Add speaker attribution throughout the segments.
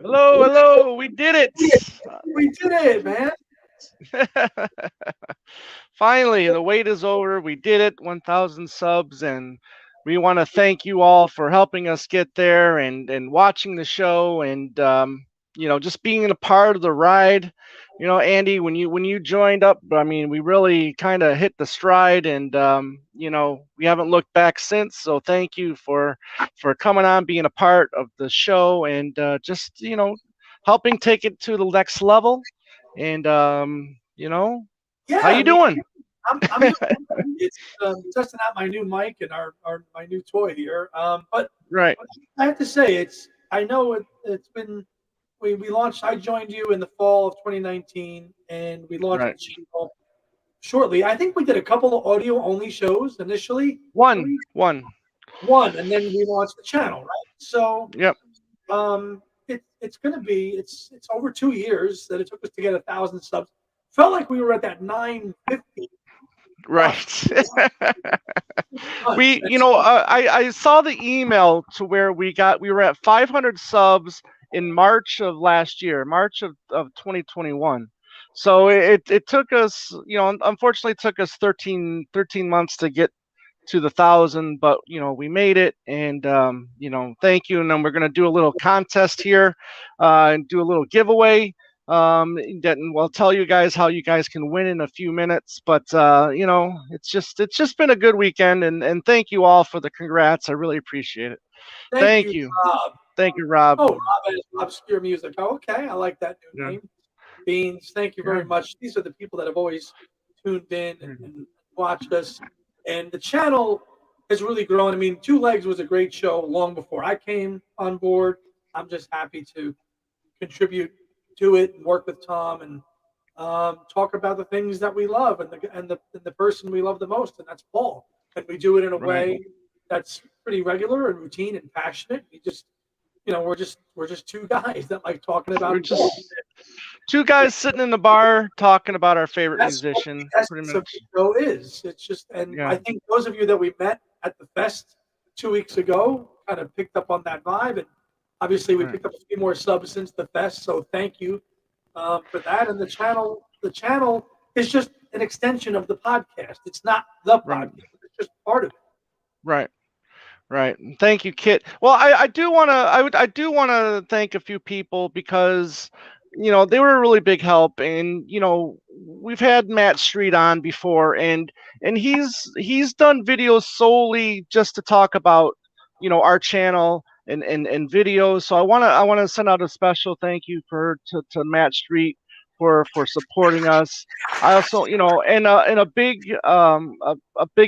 Speaker 1: Hello, hello, we did it.
Speaker 2: We did it, man.
Speaker 1: Finally, the wait is over. We did it, 1,000 subs, and we want to thank you all for helping us get there and watching the show and just being a part of the ride. Andy, when you joined up, I mean, we really kind of hit the stride, and we haven't looked back since. So thank you for coming on, being a part of the show, and just helping take it to the next level. And how
Speaker 2: Yeah, I
Speaker 1: you
Speaker 2: mean,
Speaker 1: doing?
Speaker 2: I'm doing good. It's testing out my new mic and our my new toy here. But
Speaker 1: Right,
Speaker 2: I have to say, I know it's been we launched. I joined you in the fall of 2019, and we launched
Speaker 1: right.
Speaker 2: the channel shortly. I think we did a couple of audio only shows initially,
Speaker 1: One,
Speaker 2: three,
Speaker 1: one.
Speaker 2: one, and then we launched the channel. Right, so
Speaker 1: Yep.
Speaker 2: it's going to be it's over 2 years that it took us to get 1,000 subs. Felt like we were at that 950 mark.
Speaker 1: Right.
Speaker 2: Months.
Speaker 1: I saw the email to where we were at 500 subs in March of last year, March of 2021. So it took us, unfortunately, it took us 13 months to get to the 1,000, but we made it, and thank you. And then we're gonna do a little contest here, and do a little giveaway. That we'll tell you guys how you guys can win in a few minutes. But it's just been a good weekend, and thank you all for the congrats. I really appreciate it.
Speaker 2: Thank
Speaker 1: Thank
Speaker 2: you,
Speaker 1: you,
Speaker 2: Rob.
Speaker 1: thank you, Rob.
Speaker 2: Oh, Rob has obscure music. Oh, okay, I like that new
Speaker 1: Yeah,
Speaker 2: name. Beans, thank you
Speaker 1: yeah,
Speaker 2: very much. These are the people that have always tuned in
Speaker 1: mm,
Speaker 2: and watched us. And the channel has really grown. I mean, Two Legs was a great show long before I came on board. I'm just happy to contribute to it and work with Tom and talk about the things that we love and the person we love the most, and that's Paul. And we do it in a
Speaker 1: right.
Speaker 2: way that's pretty regular and routine and passionate. We just, we're just two guys that like talking
Speaker 1: We're
Speaker 2: about golf.
Speaker 1: just two guys sitting in the bar talking about our favorite
Speaker 2: That's what the
Speaker 1: musician, pretty
Speaker 2: essence of the
Speaker 1: much.
Speaker 2: show is. It's just, and I
Speaker 1: Yeah,
Speaker 2: think those of you that we met at the fest 2 weeks ago kind of picked up on that vibe. And obviously, we
Speaker 1: right,
Speaker 2: picked up a few more subs since the fest. So thank you for that. And the channel is just an extension of the podcast. It's not the
Speaker 1: right,
Speaker 2: podcast. It's just part of it.
Speaker 1: right. Right. Thank you, Kit. Well, I do want to thank a few people because they were a really big help, and we've had Matt Street on before, and he's done videos solely just to talk about our channel and videos. So I want to send out a special thank you to Matt Street for supporting us. I also, and a big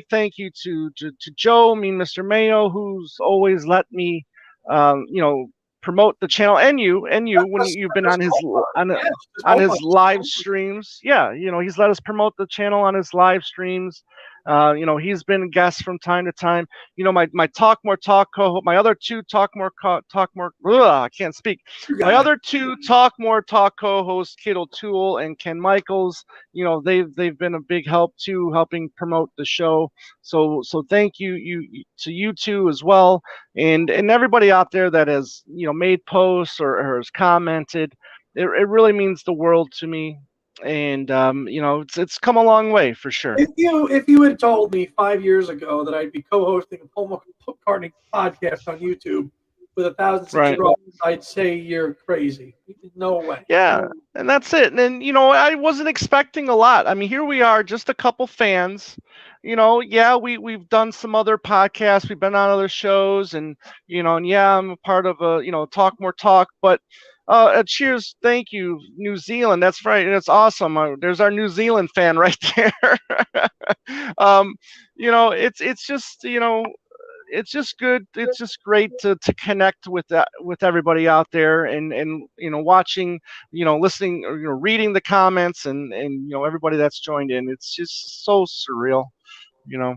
Speaker 1: thank you to Joe, Mr. Mayo, who's always let me, promote the channel, and you when you've been
Speaker 2: Just yeah, just
Speaker 1: on
Speaker 2: hope
Speaker 1: his live streams. Yeah, he's let us promote the channel on his live streams. He's been a guest from time to time. My Talk More Talk my other two Talk More, ugh, I can't speak.
Speaker 2: you
Speaker 1: My
Speaker 2: got it.
Speaker 1: other two Talk More Talk co-hosts, Kit O'Toole and Ken Michaels, they've been a big help too, helping promote the show. So thank to you two as well, and everybody out there that has made posts or has commented. It really means the world to me, and it's come a long way for sure.
Speaker 2: If you had told me 5 years ago that I'd be co-hosting a Paul McCartney podcast on YouTube with 1,000
Speaker 1: Right.
Speaker 2: subscribers, I'd say you're crazy. No way.
Speaker 1: Yeah, and that's it. And I wasn't expecting a lot. I mean, here we are, just a couple fans. Yeah, we've done some other podcasts, we've been on other shows, and yeah, I'm a part of a Talk More Talk, but cheers, thank you, New Zealand. That's right, and it's awesome. There's our New Zealand fan right there. um, it's just good. It's just great to connect with everybody out there, and watching, listening, or reading the comments, and everybody that's joined in. It's just so surreal, you know.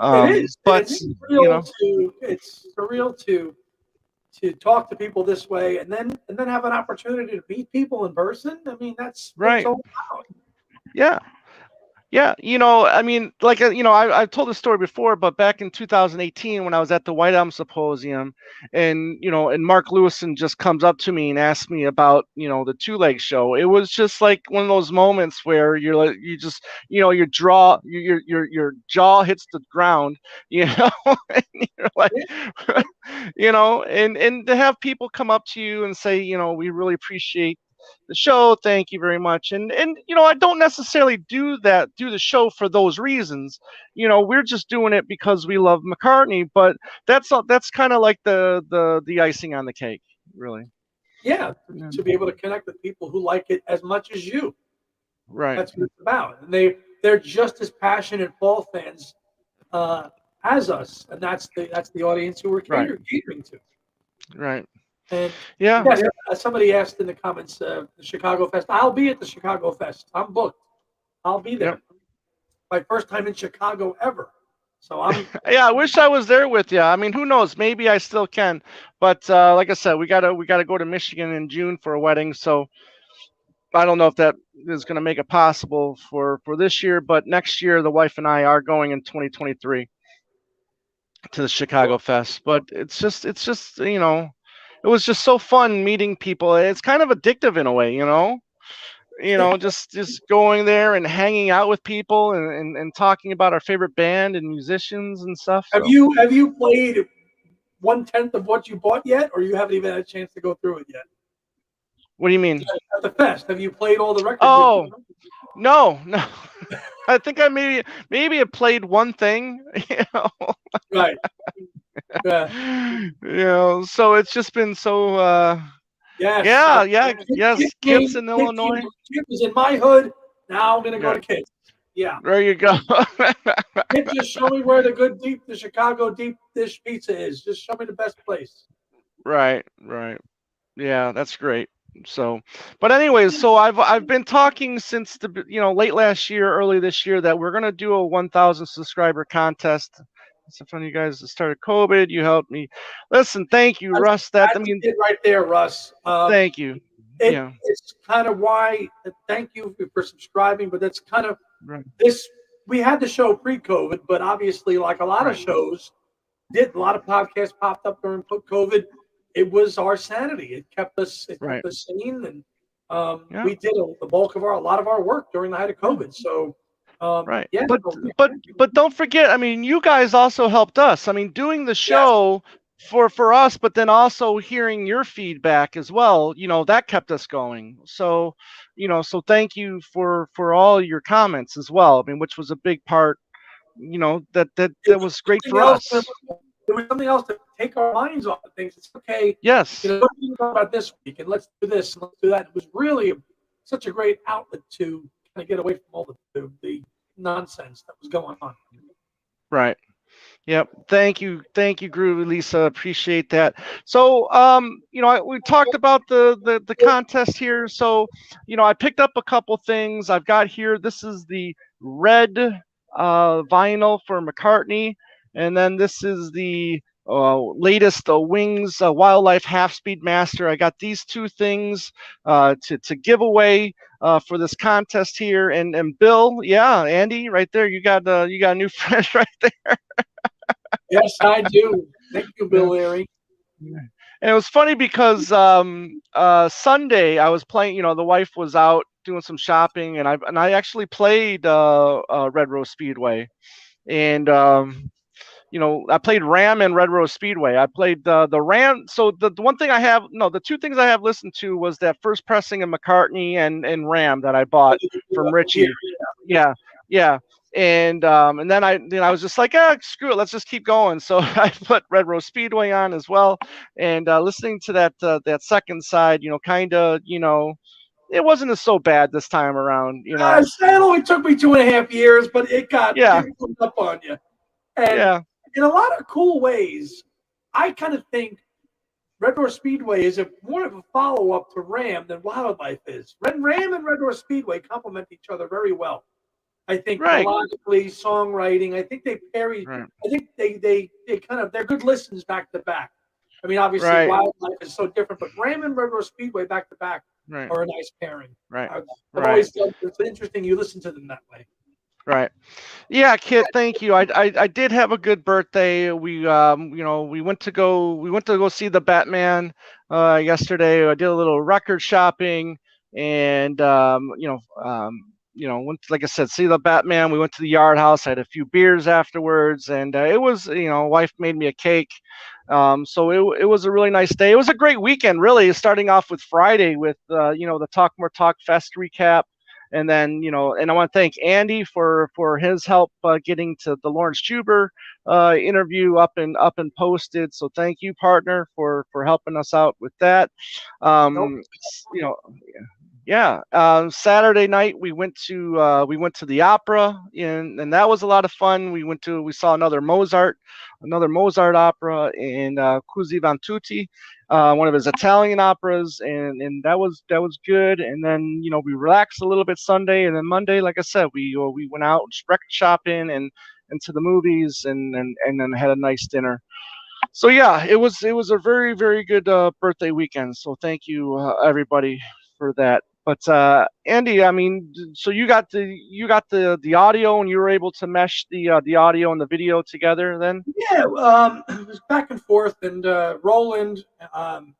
Speaker 2: It is, and
Speaker 1: But
Speaker 2: it's
Speaker 1: you
Speaker 2: surreal
Speaker 1: know,
Speaker 2: to it's surreal to talk to people this way, and then have an opportunity to meet people in person. I mean, that's what it's
Speaker 1: right?
Speaker 2: all about.
Speaker 1: Yeah. Yeah, I mean, like, I've told this story before, but back in 2018, when I was at the White Elm Symposium, and and Mark Lewisohn just comes up to me and asks me about, the Two Leg Show. It was just like one of those moments where you're like, you just, your jaw hits the ground, and you're like,
Speaker 2: Yeah,
Speaker 1: and to have people come up to you and say, we really appreciate the show. Thank you very much. And I don't necessarily do the show for those reasons. We're just doing it because we love McCartney. But that's kind of like the icing on the cake, really.
Speaker 2: yeah,
Speaker 1: Yeah.
Speaker 2: to be able to connect with people who like it as much as you.
Speaker 1: Right.
Speaker 2: That's what it's about, and they're just as passionate Paul fans uh, as us, and that's the audience who we're
Speaker 1: Right.
Speaker 2: catering to.
Speaker 1: Right.
Speaker 2: And
Speaker 1: Yeah.
Speaker 2: yeah, somebody asked in the comments, the Chicago Fest. I'll be at the Chicago Fest. I'm booked. I'll be
Speaker 1: Yep.
Speaker 2: there. My first time in Chicago ever. So I'm.
Speaker 1: Yeah. I wish I was there with you. I mean, who knows? Maybe I still can. But like I said, we gotta go to Michigan in June for a wedding. So I don't know if that is going to make it possible for this year, but next year the wife and I are going in 2023 to the Chicago Fest. But it's just it was just so fun meeting people. It's kind of addictive in a way, just going there and hanging out with people and talking about our favorite band and musicians and stuff. So
Speaker 2: Have you played 1/10 of what you bought yet, or you haven't even had a chance to go through it yet?
Speaker 1: what do you mean?
Speaker 2: At the fest, have you played all the records?
Speaker 1: Oh, no, no. I think I maybe I played one thing,
Speaker 2: Right. Yeah.
Speaker 1: So it's just been so
Speaker 2: Yes.
Speaker 1: yeah, yeah,
Speaker 2: Kid
Speaker 1: yes, Kips in Illinois.
Speaker 2: Kid was in my hood. Now I'm gonna go
Speaker 1: Yeah,
Speaker 2: to Kids. Yeah.
Speaker 1: there you go.
Speaker 2: Kid, just show me where the Chicago deep dish pizza is. Just show me the best place.
Speaker 1: Right, right. Yeah, that's great. So, but anyways, so I've been talking since the late last year, early this year, that we're gonna do a 1,000 subscriber contest. So fun, you guys started COVID. You helped me. Listen, thank you, Russ. I
Speaker 2: That's
Speaker 1: mean,
Speaker 2: it right there, Russ.
Speaker 1: thank you. Yeah.
Speaker 2: It's kind of why. Thank you for subscribing, but that's kind of
Speaker 1: Right.
Speaker 2: this. We had the show pre-COVID, but obviously, like a lot of
Speaker 1: Right.
Speaker 2: shows, a lot of podcasts popped up during COVID. It was our sanity. It kept us. It
Speaker 1: Right.
Speaker 2: kept us sane, and
Speaker 1: Yeah.
Speaker 2: we did a lot of our work during the height of COVID. So,
Speaker 1: Right.
Speaker 2: yeah.
Speaker 1: But don't forget, I mean, you guys also helped us. I mean, doing the
Speaker 2: Yes.
Speaker 1: show for us, but then also hearing your feedback as well, that kept us going. So, so thank you for all your comments as well. I mean, which was a big part,
Speaker 2: It
Speaker 1: that
Speaker 2: was
Speaker 1: was great
Speaker 2: something
Speaker 1: for
Speaker 2: else.
Speaker 1: us.
Speaker 2: It was something else to take our minds off of things. It's okay.
Speaker 1: Yes.
Speaker 2: What do you know about this week? And let's do this and let's do that. It was really such a great outlet to kind of get away from all the nonsense that was going on.
Speaker 1: Right. Yep. Thank you, Groovy Lisa. Appreciate that. So, we talked about the contest here. So, I picked up a couple things. I've got here. This is the red vinyl for McCartney, and then this is the latest Wings Wildlife Half Speed Master. I got these two things to give away for this contest here. And Bill, yeah, Andy, right there. You got a new friend right there.
Speaker 2: Yes, I do. Thank you, Bill
Speaker 1: Yeah.
Speaker 2: Leary.
Speaker 1: And it was funny because Sunday I was playing. The wife was out doing some shopping, and I actually played Red Rose Speedway, and I played Ram and Red Rose Speedway. I played the Ram. So the one thing I have, no, the two things I have listened to was that first pressing of McCartney and Ram that I bought from Richie. Yeah, yeah. And then I was just like, screw it, let's just keep going. So I put Red Rose Speedway on as well, and listening to that second side, kind of, it wasn't so bad this time around.
Speaker 2: It only took me 2.5 years, but it
Speaker 1: Yeah,
Speaker 2: moved up on you. And
Speaker 1: yeah,
Speaker 2: in a lot of cool ways, I kind of think Red Door Speedway is more of a follow-up to Ram than Wildlife is. Ram and Red Door Speedway complement each other very well. I think
Speaker 1: right,
Speaker 2: melodically, songwriting. I think they parry.
Speaker 1: right,
Speaker 2: I think they kind of they're good listens back to back. I mean, obviously,
Speaker 1: right,
Speaker 2: Wildlife is so different, but Ram and Red Door Speedway back to back
Speaker 1: right,
Speaker 2: are a nice pairing.
Speaker 1: right,
Speaker 2: I've
Speaker 1: right.
Speaker 2: always thought it's interesting you listen to them that way.
Speaker 1: Right. Yeah, Kit, thank you. I did have a good birthday. We went to go see the Batman yesterday. I did a little record shopping, and went like I said, see the Batman. We went to the Yard House. I had a few beers afterwards, and it was, wife made me a cake. So it was a really nice day. It was a great weekend, really. Starting off with Friday with the Talk More Talk Fest recap, and then and I want to thank Andy for his help getting to the Laurence Juber interview up and posted. So thank you, partner, for helping us out with that.
Speaker 2: Nope.
Speaker 1: um you know yeah, Saturday night we went to the opera, and that was a lot of fun. We saw another Mozart opera in Cusi van Tutti, one of his Italian operas, and that was good. And then we relaxed a little bit Sunday, and then Monday, like I said, we went out record shopping and to the movies, and then had a nice dinner. So yeah, it was a very very good birthday weekend. So thank you everybody for that. But Andy, I mean, so you got the audio, and you were able to mesh the audio and the video together then.
Speaker 2: Yeah, it was back and forth, and Roland from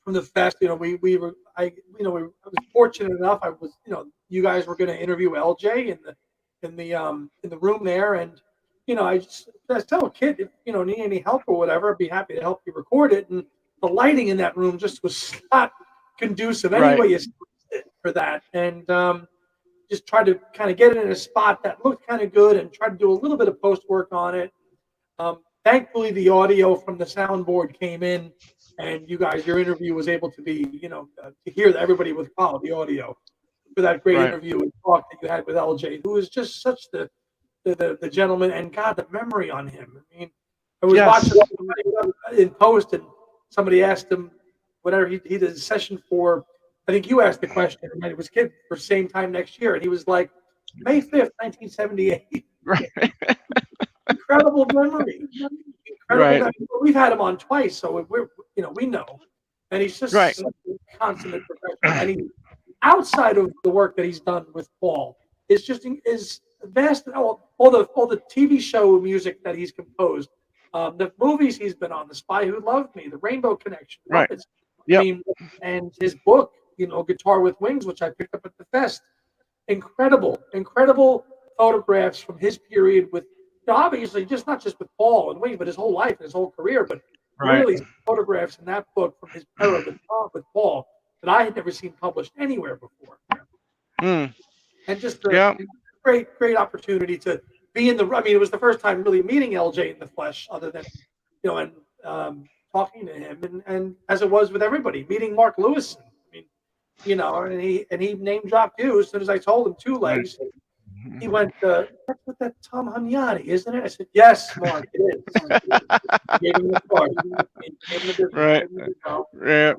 Speaker 2: the fest. We were I was fortunate enough. I was you guys were going to interview LJ in the room there, and I was telling Kid, if need any help or whatever, I'd be happy to help you record it. And the lighting in that room just was not conducive
Speaker 1: Right.
Speaker 2: anyway you sliced it for that, and just tried to kind of get it in a spot that looked kind of good, and tried to do a little bit of post work on it. Thankfully, the audio from the soundboard came in, and your interview was able to be, to hear that everybody with quality audio for that great
Speaker 1: Right.
Speaker 2: interview and talk that you had with LJ, who is just such the gentleman, and God, the memory on him. I mean, I was
Speaker 1: Yes.
Speaker 2: watching in post, and somebody asked him whatever he did a session for. I think you asked the question, and it was Kid for same time next year, and he was like, May 5th, 1978.
Speaker 1: Right.
Speaker 2: Incredible memory. Incredible
Speaker 1: Right.
Speaker 2: memory. We've had him on twice, so we know. And he's just
Speaker 1: Right.
Speaker 2: such a consummate professional. And outside of the work that he's done with Paul, is vast. All the TV show music that he's composed, the movies he's been on, The Spy Who Loved Me, The Rainbow Connection,
Speaker 1: Right.
Speaker 2: Muppets. I
Speaker 1: Yep.
Speaker 2: mean, and his book, Guitar with Wings, which I picked up at the fest. Incredible photographs from his period with, obviously, not just with Paul and Wings, but his whole life and his whole career. But
Speaker 1: Right.
Speaker 2: really, photographs in that book from his era with Paul that I had never seen published anywhere before.
Speaker 1: Mm.
Speaker 2: And just
Speaker 1: Yeah.
Speaker 2: great opportunity to be in the. I mean, it was the first time really meeting LJ in the flesh, other than and talking to him, and as it was with everybody, meeting Mark Lewisohn. I mean, and he name dropped you as soon as I told him two
Speaker 1: Right.
Speaker 2: legs. He went, that's with that Tom Hunyadi, isn't it? I said, yes, Mark, it is. Gave him the card. Gave him the business.
Speaker 1: Right.
Speaker 2: Gave him the
Speaker 1: Yeah.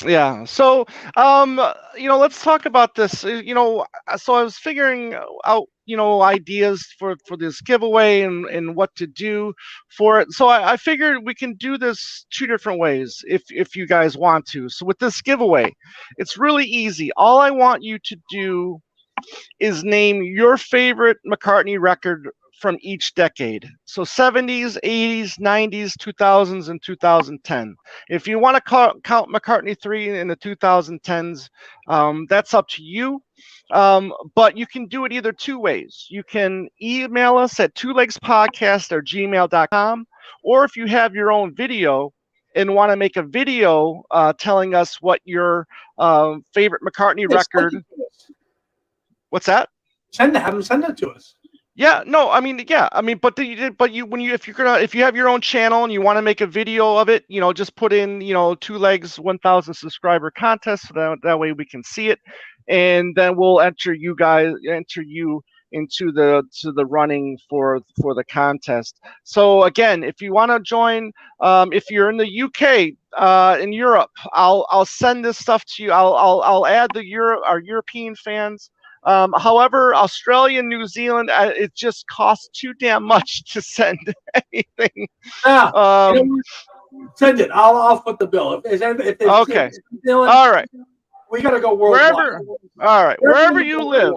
Speaker 1: Yeah. So, let's talk about this. So I was figuring out, ideas for this giveaway and what to do for it. So I figured we can do this two different ways if you guys want to. So with this giveaway, it's really easy. All I want you to do is name your favorite McCartney record from each decade. So 70s, 80s, 90s, 2000s, and 2010. If you want to count McCartney 3 in the 2010s, that's up to you. But you can do it either two ways. You can email us at twolegspodcast@gmail.com, or if you have your own video and want to make a video telling us what your favorite McCartney record. What's that?
Speaker 2: Have him send it to us.
Speaker 1: Yeah, no, I mean, but if you have your own channel and you want to make a video of it, just put in, Two Legs 1,000 subscriber contest, so that way we can see it, and then we'll enter you into the running for the contest. So again, if you want to join, if you're in the UK, in Europe, I'll send this stuff to you. I'll add our European fans. However, Australia and New Zealand, it just costs too damn much to send anything.
Speaker 2: Send it. I'll foot the bill. If
Speaker 1: Okay.
Speaker 2: Dylan,
Speaker 1: all right.
Speaker 2: We got to go worldwide.
Speaker 1: Wherever you live,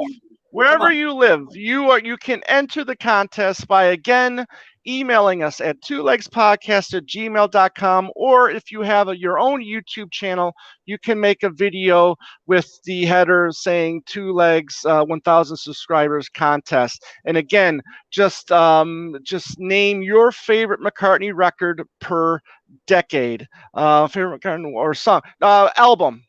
Speaker 2: Come
Speaker 1: wherever
Speaker 2: on.
Speaker 1: you live, you can enter the contest by again emailing us at twolegspodcast@gmail.com, or if you have your own YouTube channel, you can make a video with the header saying Two Legs 1,000 subscribers contest. And again, just name your favorite McCartney record per decade, favorite McCartney or song, album.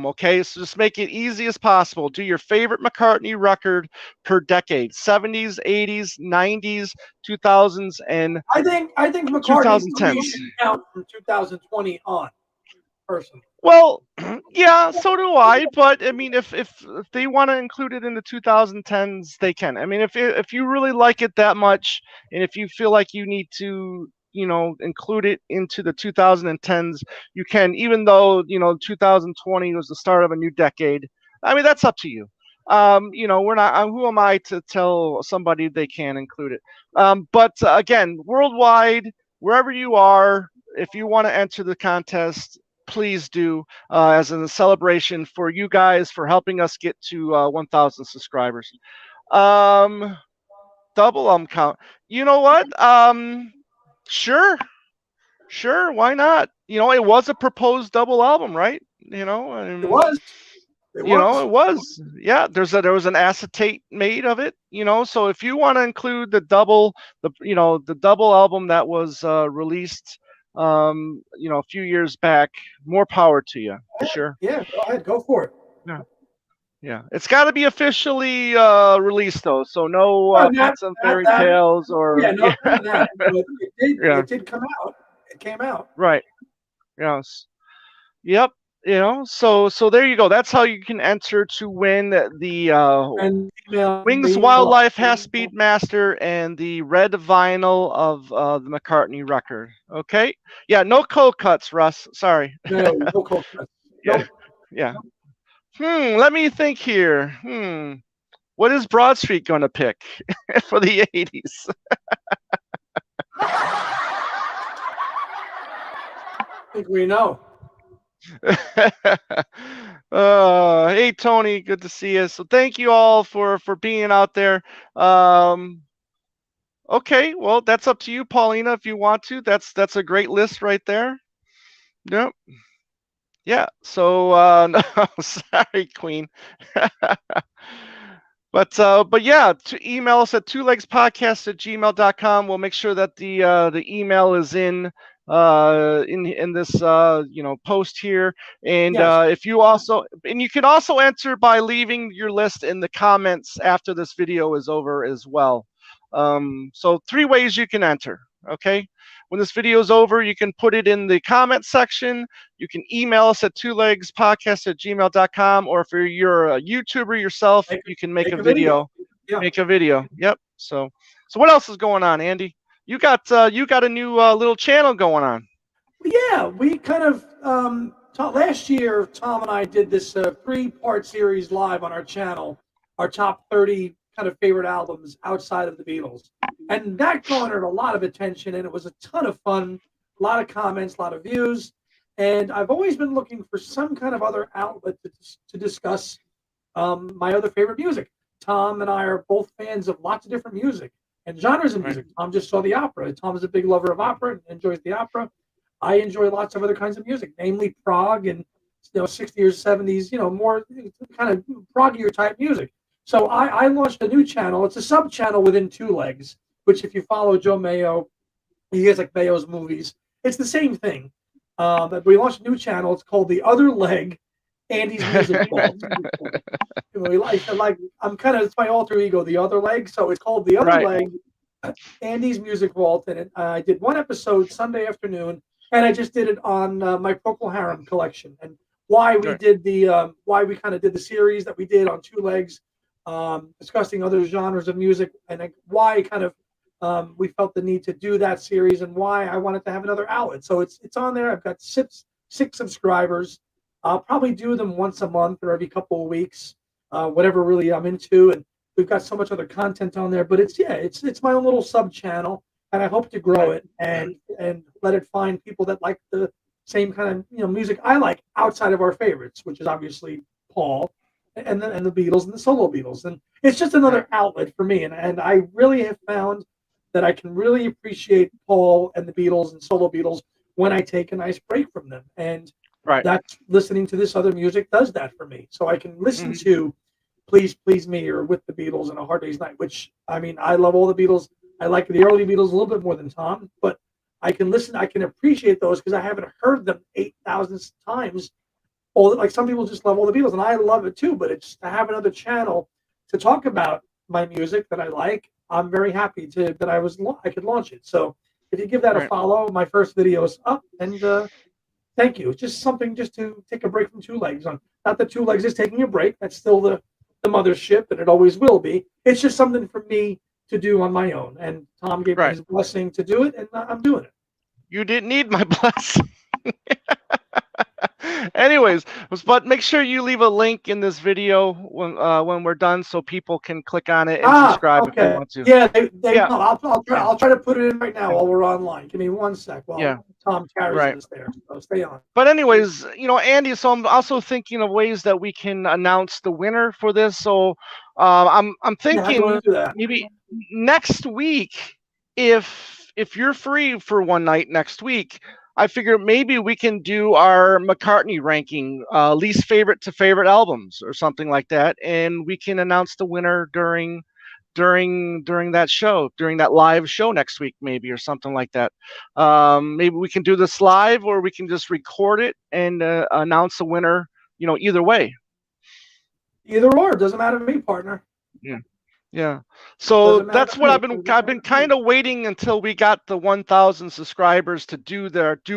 Speaker 1: Okay, so just make it easy as possible. Do your favorite McCartney record per decade: 70s, 80s, 90s, 2000s, and
Speaker 2: I think McCartney 3
Speaker 1: 2010s.
Speaker 2: should count from 2020 on, personally.
Speaker 1: Well, yeah, so do I. But I mean, if they want to include it in the 2010s, they can. I mean, if you really like it that much, and if you feel like you need to, include it into the 2010s, you can. Even though 2020 was the start of a new decade. I mean, that's up to you. We're not. Who am I to tell somebody they can't include it? But again, worldwide, wherever you are, if you want to enter the contest, please do, as a celebration for you guys for helping us get to 1,000 subscribers. Um, double count. You know what? Sure, sure. Why not? It was a proposed double album, right?
Speaker 2: It was. It was.
Speaker 1: It was. Yeah, there was an acetate made of it. So if you want to include the double album that was released, a few years back, more power to you. Sure.
Speaker 2: Yeah, go ahead. Go for it.
Speaker 1: Yeah. Yeah. It's got to be officially released though, so no
Speaker 2: No,
Speaker 1: pets and
Speaker 2: not
Speaker 1: fairy
Speaker 2: that.
Speaker 1: tales or
Speaker 2: Yeah, no, none of that. But
Speaker 1: yeah.
Speaker 2: it did come out. It came out.
Speaker 1: Right. Yes. Yep. So there you go. That's how you can enter to win the
Speaker 2: And email
Speaker 1: Wings
Speaker 2: me. Well,
Speaker 1: Wildlife Half Speedmaster and the red vinyl of the McCartney record. Okay. Yeah. No cold cuts, Russ. Sorry.
Speaker 2: no cold cuts.
Speaker 1: Yeah.
Speaker 2: Nope.
Speaker 1: Yeah. Let me think here. What is Broad Street going to pick for the 80s?
Speaker 2: I think we know.
Speaker 1: Hey Tony, good to see you. So thank you all for being out there. Okay, well that's up to you, Paulina, if you want to. That's a great list right there. Yep. Yeah. So no, sorry, Queen. But yeah, to email us at twolegspodcast@gmail.com. We'll make sure that the email is in this post here. And
Speaker 2: Yes.
Speaker 1: if you also and you can also enter by leaving your list in the comments after this video is over as well. So 3 ways you can enter. Okay. When this video is over, you can put it in the comment section. You can email us at twolegspodcast@gmail.com, or if you're a YouTuber yourself, you can make a video.
Speaker 2: Yeah.
Speaker 1: Make a video. Yep. So what else is going on, Andy? You got a new little channel going on.
Speaker 2: Yeah, we kind of last year. Tom and I did this 3-part series live on our channel, our top 30 kind of favorite albums outside of the Beatles, and that garnered a lot of attention, and it was a ton of fun, a lot of comments, a lot of views, and I've always been looking for some kind of other outlet to discuss my other favorite music. Tom and I are both fans of lots of different music and genres of music. Tom just saw the opera. Tom is a big lover of opera and enjoys the opera. I enjoy lots of other kinds of music, namely prog and 60s or 70s, more kind of proggier type music. So I launched a new channel. It's a sub channel within Two Legs, which if you follow Joe Mayo, he has like Mayo's movies. It's the same thing. But we launched a new channel. It's called The Other Leg, Andy's Music Vault. I'm kind of, it's my alter ego, The Other Leg. So it's called The Other Leg, Andy's Music Vault. And I did one episode Sunday afternoon, and I just did it on my Procol Harum collection and why we did why we kind of did the series that we did on Two Legs, discussing other genres of music, and why kind of we felt the need to do that series and why I wanted to have another outlet. So it's on there. I've got six subscribers. I'll probably do them once a month or every couple of weeks, whatever really I'm into. And we've got so much other content on there. But it's my own little sub channel, and I hope to grow it and let it find people that like the same kind of music I like outside of our favorites, which is obviously Paul and the Beatles and the solo Beatles, and it's just another outlet for me. And I really have found that I can really appreciate Paul and the Beatles and solo Beatles when I take a nice break from them, and
Speaker 1: Right.
Speaker 2: that's listening to this other music does that for me. So I can listen
Speaker 1: Mhm.
Speaker 2: to Please Please Me or With the Beatles and A Hard Day's Night, which I mean I love all the Beatles. I like the early Beatles a little bit more than Tom, but I can listen, I can appreciate those because I haven't heard them 8,000 times. All like some people just love all the Beatles, and I love it too. But it's to have another channel to talk about my music that I like. I'm very happy to that I could launch it. So if you give that a
Speaker 1: Right.
Speaker 2: follow, my first video is up, and thank you. It's just something just to take a break from Two Legs. On not that Two Legs is taking a break. That's still the mothership, and it always will be. It's just something for me to do on my own. And Tom gave me
Speaker 1: Right.
Speaker 2: his blessing to do it, and I'm doing it.
Speaker 1: You didn't need my blessing. Anyways, but make sure you leave a link in this video when we're done, so people can click on it and subscribe if they
Speaker 2: Okay.
Speaker 1: want to.
Speaker 2: Yeah, they
Speaker 1: Yeah.
Speaker 2: no,
Speaker 1: Yeah.
Speaker 2: I'll try to put it in right now while we're online. Give me 1 sec
Speaker 1: Yeah.
Speaker 2: while Tom carries
Speaker 1: Right.
Speaker 2: us there. So stay on.
Speaker 1: But anyways, Andy, so I'm also thinking of ways that we can announce the winner for this. So I'm
Speaker 2: Yeah, how do you
Speaker 1: thinking
Speaker 2: want to do that?
Speaker 1: maybe next week, if you're free for one night next week, I figure maybe we can do our McCartney ranking, least favorite to favorite albums or something like that, and we can announce the winner during that show, during that live show next week, maybe, or something like that. Maybe we can do this live, or we can just record it and announce the winner. Either way.
Speaker 2: Either or, doesn't matter to me, partner.
Speaker 1: Yeah. Yeah. So
Speaker 2: Doesn't matter
Speaker 1: that's
Speaker 2: to
Speaker 1: what
Speaker 2: me.
Speaker 1: I've been kind of waiting until we got the 1,000 subscribers to do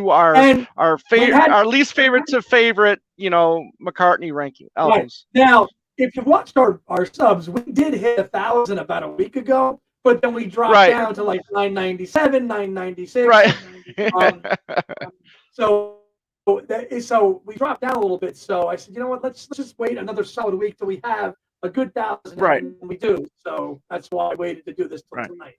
Speaker 1: our
Speaker 2: And we had
Speaker 1: our least favorite to favorite, McCartney ranking
Speaker 2: right
Speaker 1: albums.
Speaker 2: now. If you've watched our subs, we did hit 1,000 about a week ago, but then we dropped
Speaker 1: Right.
Speaker 2: down to like 997, 996.
Speaker 1: Right.
Speaker 2: Um, so we dropped down a little bit. So I said, you know what? Let's just wait another solid week till we have a good 1,000,
Speaker 1: Right.
Speaker 2: and we do. So that's why I waited to do this till
Speaker 1: Right.
Speaker 2: tonight.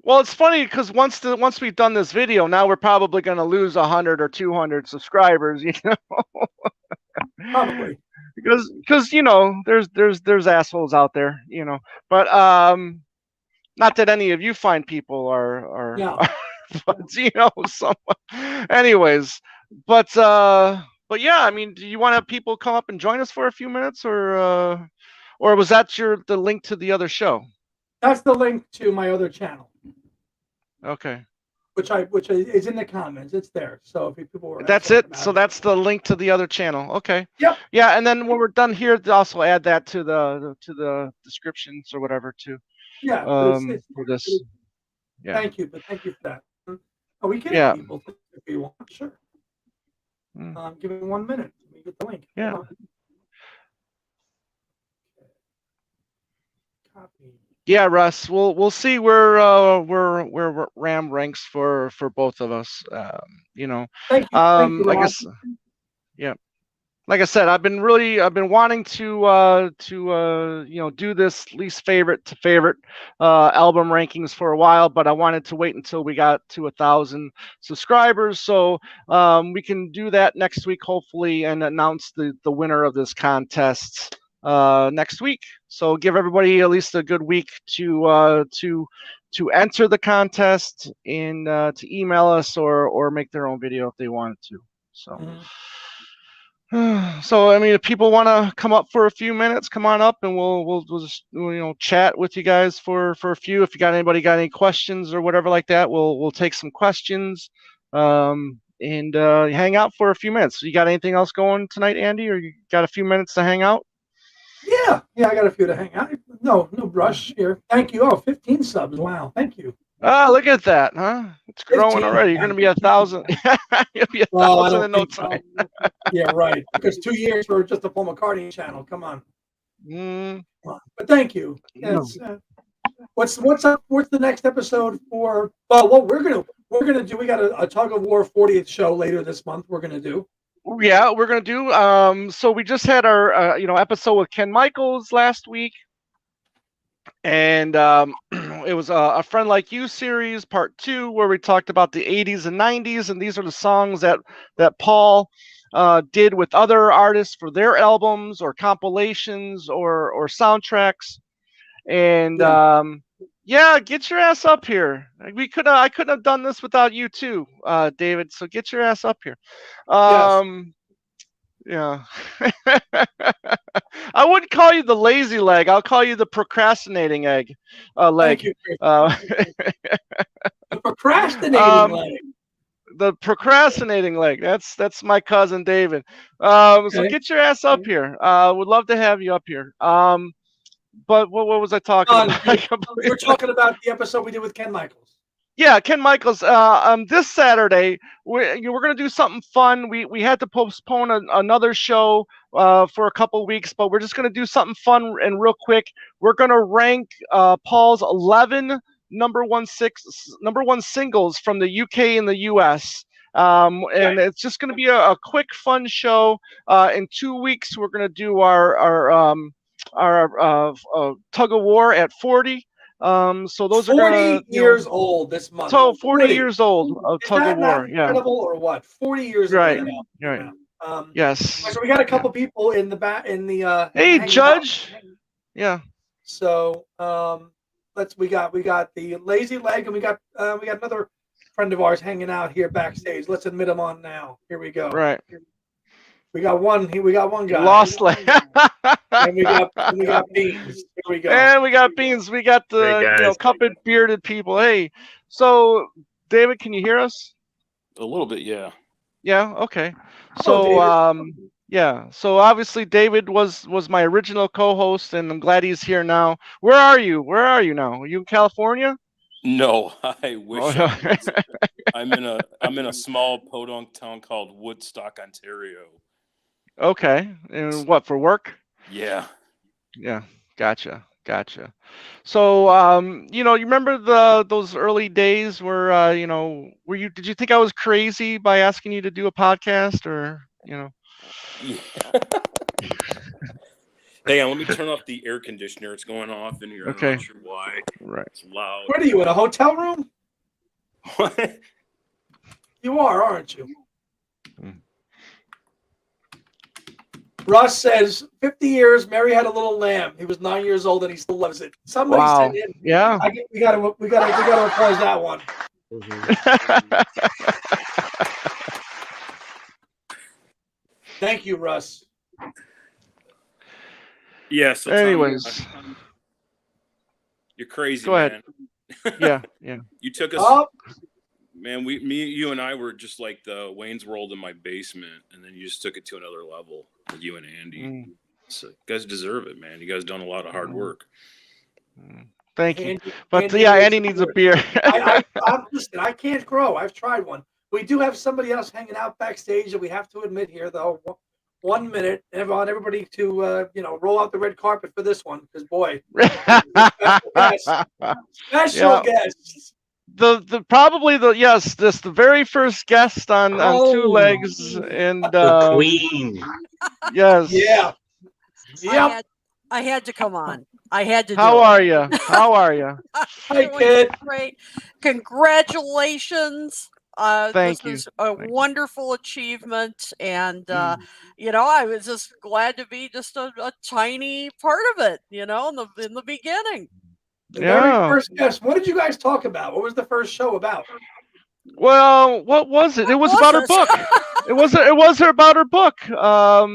Speaker 1: Well, it's funny because once we've done this video, now we're probably going to lose 100 or 200 subscribers,
Speaker 2: Probably.
Speaker 1: because there's assholes out there, but not that any of you fine people are
Speaker 2: Yeah.
Speaker 1: but anyways, but yeah, I mean, do you want to have people come up and join us for a few minutes, or was that the link to the other show?
Speaker 2: That's the link to my other channel.
Speaker 1: Okay.
Speaker 2: Which is in the comments. It's there. So if people were
Speaker 1: That's it. So that's the link to the other channel. Okay.
Speaker 2: Yep.
Speaker 1: Yeah, and then when we're done here, also add that to the descriptions or whatever too.
Speaker 2: Yeah.
Speaker 1: For this. Yeah.
Speaker 2: Thank you, but thank you for that. Oh, we can
Speaker 1: Yeah.
Speaker 2: people if you want. Sure.
Speaker 1: Mm.
Speaker 2: Give me 1 minute. Let me get the link.
Speaker 1: Yeah.
Speaker 2: Copy.
Speaker 1: Yeah, Russ. We'll see where Ram ranks for both of us.
Speaker 2: Thank you. Thank you,
Speaker 1: I guess. Yeah. Like I said, I've been wanting to do this least favorite to favorite album rankings for a while, but I wanted to wait until we got to 1,000 subscribers, so we can do that next week, hopefully, and announce the winner of this contest next week. So give everybody at least a good week to enter the contest and to email us or make their own video if they wanted to. So. So I mean, if people want to come up for a few minutes, come on up, and we'll just chat with you guys for a few. If you got any questions or whatever like that, we'll take some questions, and hang out for a few minutes. You got anything else going tonight, Andy, or you got a few minutes to hang out?
Speaker 2: Yeah, I got a few to hang out. No rush here. Thank you. Oh, 15 subs. Wow, thank you.
Speaker 1: Ah, look at that, huh? It's growing already. You're gonna be 1,000. You'll be 1,000 in no time.
Speaker 2: Yeah, right. Because 2 years for just a Paul McCartney channel. Come on.
Speaker 1: Mm.
Speaker 2: Come on. But thank you. Yes. What's up? What's the next episode for? Well, what we're gonna do. We got a Tug of War 40th show later this month. We're gonna do.
Speaker 1: Yeah, we're gonna do. So we just had our episode with Ken Michaels last week. And it was a Friend Like You series, part 2, where we talked about the 80s and 90s, and these are the songs that Paul did with other artists for their albums or compilations or soundtracks. And yeah, get your ass up here. I couldn't have done this without you too, David. So get your ass up here.
Speaker 2: Yes.
Speaker 1: Yeah. I wouldn't call you the lazy leg. I'll call you the procrastinating leg.
Speaker 2: Thank you, Chris.
Speaker 1: Uh,
Speaker 2: The procrastinating leg.
Speaker 1: the procrastinating leg. That's my cousin David. So get your ass up here. Would love to have you up here. But what was I talking about?
Speaker 2: We're talking about the episode we did with Ken Michaels.
Speaker 1: Yeah, Ken Michaels. This Saturday we're gonna do something fun. We had to postpone another show for a couple weeks, but we're just gonna do something fun and real quick. We're gonna rank Paul's 11 number one singles from the UK and the US. And it's just gonna be a quick fun show. In 2 weeks, we're gonna do our tug of war at 40. So those are
Speaker 2: 40 years old this month.
Speaker 1: So 40 years old of
Speaker 2: Is
Speaker 1: tug
Speaker 2: that
Speaker 1: of war.
Speaker 2: not incredible or what? 40 years
Speaker 1: Right.
Speaker 2: ago.
Speaker 1: Right. Yes.
Speaker 2: So we got a couple people in the back in the.
Speaker 1: Hey, Judge. Out. Yeah.
Speaker 2: So we got the lazy leg, and we got another friend of ours hanging out here backstage. Let's admit him on now. Here we go.
Speaker 1: Right.
Speaker 2: We got one guy.
Speaker 1: Lost leg.
Speaker 2: And we got Beans. Here we go.
Speaker 1: And we got Beans. We got the couple bearded people. Hey, so David, can you hear us?
Speaker 3: A little bit, yeah.
Speaker 1: Yeah. Okay. So yeah. So obviously David was my original co-host, and I'm glad he's here now. Where are you? Where are you now? Are you in California?
Speaker 3: No, I wish. I'm in a small podunk town called Woodstock, Ontario.
Speaker 1: Okay. And what, for work?
Speaker 3: Yeah.
Speaker 1: Yeah. Gotcha. So, you remember those early days where, did you think I was crazy by asking you to do a podcast or?
Speaker 3: Yeah. Hang on, let me turn off the air conditioner. It's going off in here.
Speaker 1: Okay.
Speaker 3: I'm not sure why.
Speaker 1: Right.
Speaker 3: It's loud.
Speaker 2: What are you, in a hotel room?
Speaker 3: What?
Speaker 2: You are, aren't you? Russ says, 50 years, Mary had a little lamb. He was 9 years old and he still loves it. Somebody said him.
Speaker 1: Yeah.
Speaker 2: We gotta applause that one. Thank you, Russ.
Speaker 3: Yeah, so
Speaker 1: anyways.
Speaker 3: You're crazy,
Speaker 1: Go ahead.
Speaker 3: Man.
Speaker 1: Yeah.
Speaker 3: You took us man, you and I were just like the Wayne's World in my basement, and then you just took it to another level with you and Andy. So you guys deserve it, man. You guys done a lot of hard work.
Speaker 1: Thank you. But Andy needs a beer.
Speaker 2: Listen, I can't grow. I've tried one. We do have somebody else hanging out backstage that we have to admit here, though. 1 minute, and I want everybody to roll out the red carpet for this one, because boy, special guests.
Speaker 1: The very first guest on Two Legs, and
Speaker 4: the Queen.
Speaker 1: Yes.
Speaker 2: Yeah.
Speaker 5: Yep. I had to come on. I had to.
Speaker 1: How are you?
Speaker 2: Hi, kid.
Speaker 5: Great. Congratulations.
Speaker 1: Thank you.
Speaker 5: This is a wonderful achievement, and I was just glad to be just a tiny part of it. In the beginning.
Speaker 2: The very first guest. What did you guys talk about? What was the first show about?
Speaker 1: Well, what was it? It was about her book. It was about her book.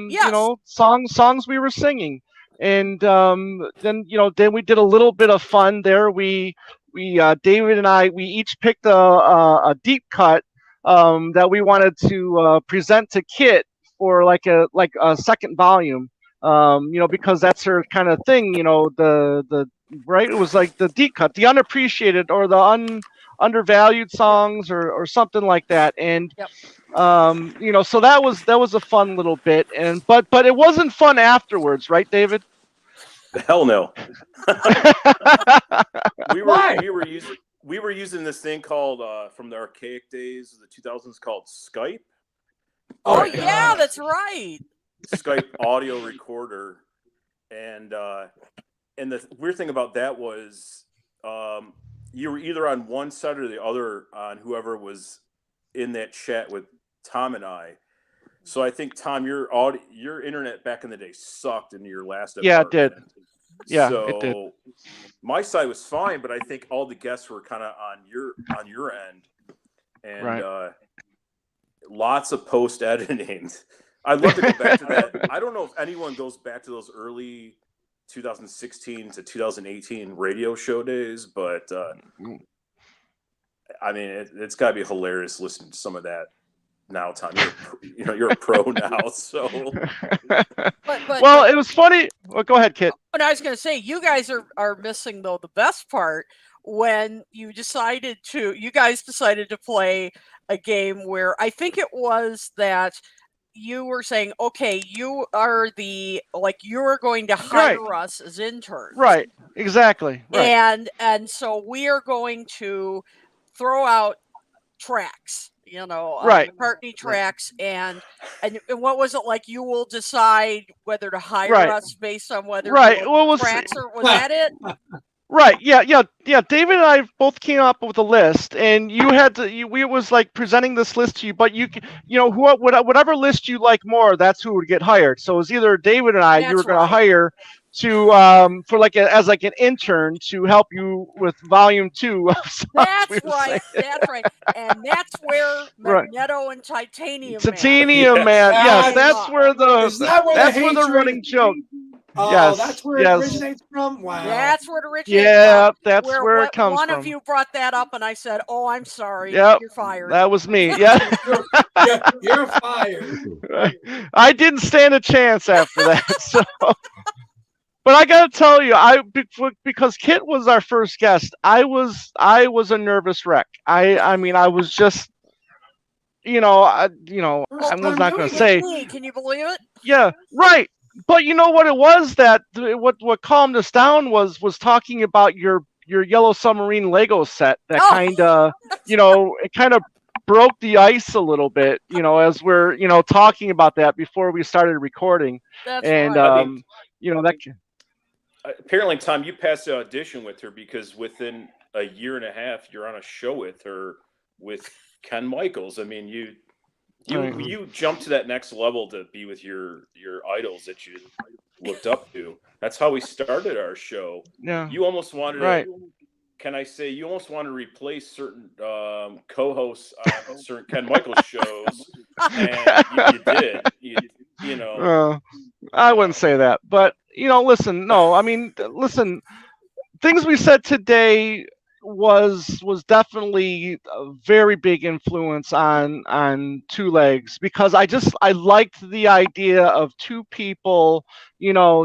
Speaker 5: Yes.
Speaker 1: Songs we were singing, and then we did a little bit of fun there. We David and I, we each picked a deep cut that we wanted to present to Kit for like a second volume. Because that's her kind of thing. The right. It was like the deep cut, the unappreciated or the undervalued songs or something like that. And so that was a fun little bit. And but it wasn't fun afterwards, right, David?
Speaker 3: Hell no. we were using this thing called from the archaic days of the 2000s called Skype.
Speaker 5: Oh yeah, that's right.
Speaker 3: Skype audio recorder, and the weird thing about that was you were either on one side or the other on whoever was in that chat with Tom and I. So I think, Tom, your internet back in the day sucked in your last
Speaker 1: Yeah, it did.
Speaker 3: apartment.
Speaker 1: Yeah,
Speaker 3: so
Speaker 1: it did.
Speaker 3: My side was fine, but I think all the guests were kind of on your end, and
Speaker 1: Right.
Speaker 3: Lots of post editing. I'd love to go back to that. I don't know if anyone goes back to those early 2016 to 2018 radio show days, but I mean, it's got to be hilarious listening to some of that now, Tom. You're a pro now, so.
Speaker 5: But
Speaker 1: it was funny. Well, go ahead, Kit.
Speaker 5: But I was going to say, you guys are missing, though, the best part when you guys decided to play a game where I think it was that you were saying, okay, you are you're going to hire us as interns.
Speaker 1: Right. Exactly. Right.
Speaker 5: And so we are going to throw out tracks,
Speaker 1: Right.
Speaker 5: McCartney tracks, and what was it like? You will decide whether to hire us based on whether tracks, or was that it?
Speaker 1: Right. Yeah. David and I both came up with a list, and you had to. We was like presenting this list to you, but whatever list you like more, that's who would get hired. So it was either David and I. You were going to hire to for as an intern to help you with volume 2.
Speaker 5: That's right. And that's where Magneto and Titanium
Speaker 1: Man. Yes, that's where the running joke.
Speaker 2: Oh, that's where it originates from? Wow.
Speaker 5: That's where it originates from.
Speaker 1: Yeah, that's where it comes from.
Speaker 5: One of you brought that up, and I said, oh, I'm sorry.
Speaker 1: Yep,
Speaker 5: you're fired.
Speaker 1: That was me. Yeah.
Speaker 2: You're fired.
Speaker 1: I didn't stand a chance after that. So. But I got to tell you, because Kit was our first guest, I was a nervous wreck. I mean, I was just, I was not going to say.
Speaker 5: Can you believe it?
Speaker 1: Yeah, right. But you know what it was that what calmed us down was talking about your Yellow Submarine Lego set that kind of it kind of broke the ice a little bit, as we're talking about that before we started recording.
Speaker 5: That's
Speaker 1: and
Speaker 5: right.
Speaker 3: Apparently, Tom, you passed the audition with her because within a year and a half you're on a show with her with Ken Michaels. I mean, you jumped to that next level to be with your idols that you looked up to. That's how we started our show.
Speaker 1: Yeah.
Speaker 3: You almost wanted to, can I say, you almost want to replace certain co-hosts on certain Ken Michaels shows, and you did.
Speaker 1: I wouldn't say that, but listen. No, I mean, listen. Things we said today was definitely a very big influence on Two Legs, because I liked the idea of two people,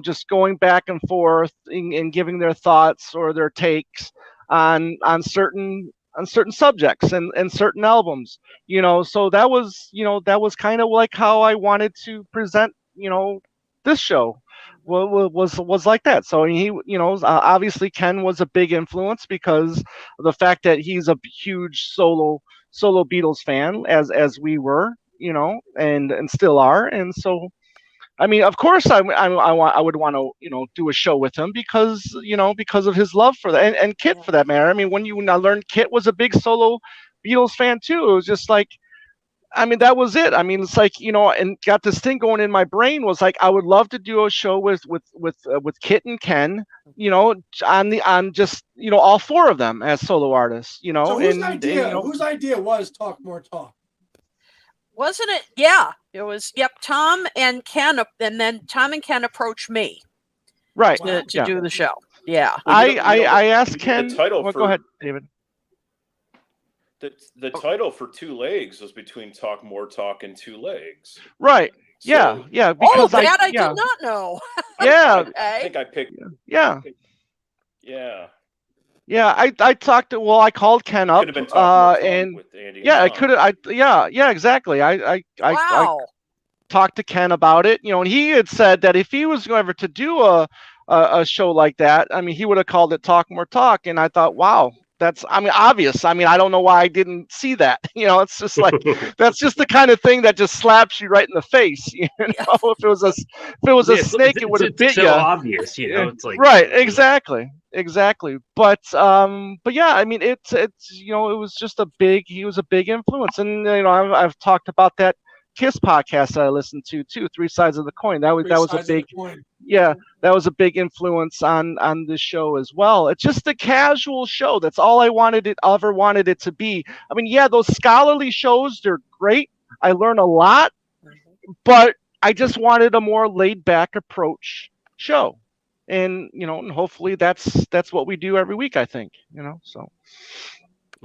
Speaker 1: just going back and forth and giving their thoughts or their takes on certain subjects and certain albums, so that was kind of like how I wanted to present, this show was like that. So he, obviously Ken was a big influence because of the fact that he's a huge solo Beatles fan, as we were, and still are. And so, I mean, of course, I would want to, do a show with him because of his love for that, and Kit for that matter. I mean, when I learned Kit was a big solo Beatles fan too, it was just like, I mean, that was it. I mean, it's like, and got this thing going in my brain was like, I would love to do a show with Kit and Ken, on just, all four of them as solo artists,
Speaker 2: So whose idea was Talk More Talk?
Speaker 5: Wasn't it? Yeah, it was. Yep. Tom and Ken, and then Tom and Ken approached me.
Speaker 1: Right.
Speaker 5: To do the show. Yeah.
Speaker 1: I asked Ken. Go ahead, David.
Speaker 3: The title for Two Legs was between Talk More Talk and Two Legs.
Speaker 1: Right. So, yeah. Because
Speaker 5: I did not know.
Speaker 1: Yeah.
Speaker 3: I think I picked.
Speaker 1: Yeah.
Speaker 3: Yeah.
Speaker 1: Yeah. I talked to. Well, I called Ken up.
Speaker 3: Could have been Talk
Speaker 1: and
Speaker 3: with Andy.
Speaker 1: Yeah, I could have. Yeah. Exactly. I talked to Ken about it. And he had said that if he was ever to do a show like that, I mean, he would have called it Talk More Talk. And I thought, wow. That's, I mean, obvious. I mean, I don't know why I didn't see that. It's just like, that's just the kind of thing that just slaps you right in the face. If it was a snake, it would have bit you.
Speaker 4: It's so obvious, It's like
Speaker 1: right, exactly. But yeah, I mean, it's it was just he was a big influence, and I've talked about that Kiss podcast that I listened to too, Three Sides of the Coin. That was a
Speaker 2: Sides of
Speaker 1: big,
Speaker 2: the coin.
Speaker 1: yeah, that was a big influence on this show as well. It's just a casual show. That's all I ever wanted it to be. I mean, yeah, those scholarly shows, they're great. I learn a lot, but I just wanted a more laid back approach show. And and hopefully that's what we do every week, I think, so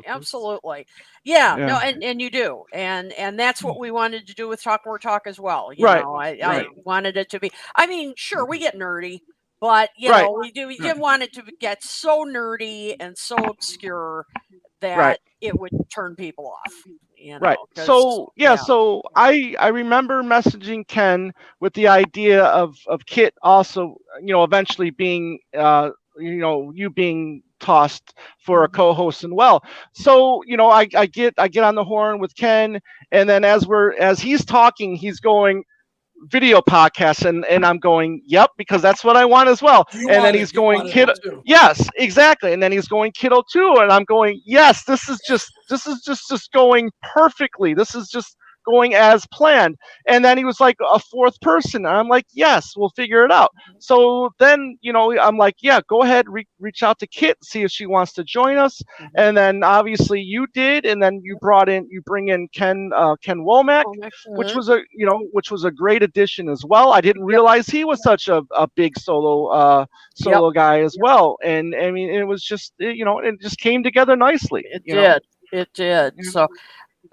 Speaker 5: Absolutely. Yeah,
Speaker 1: Yeah.
Speaker 5: no, and you do. And that's what we wanted to do with Talk More Talk as well.
Speaker 1: Right,
Speaker 5: I
Speaker 1: right.
Speaker 5: wanted it to be, I mean, sure, we get nerdy, but
Speaker 1: Right.
Speaker 5: we didn't want it to get so nerdy and so obscure that
Speaker 1: Right.
Speaker 5: it would turn people off.
Speaker 1: Right.
Speaker 5: 'cause-
Speaker 1: So so I remember messaging Ken with the idea of Kit also, eventually being you being tossed for a co-host and well. So, I get on the horn with Ken, and then as he's talking, he's going video podcast, and I'm going, yep, because that's what I want as well. And then he's going Kiddo, yes, exactly. And then he's going Kiddo too, and I'm going, yes, this is just going perfectly. This is just going as planned. And then he was like, a fourth person, and I'm like, yes, we'll figure it out. So then I'm like, yeah, go ahead, reach out to Kit, see if she wants to join us. And then obviously you did, and then you bring in Ken Womack, which was a great addition as well. I didn't realize he was such a big solo guy as well. And I mean, it was just it just came together nicely.
Speaker 5: It did. So,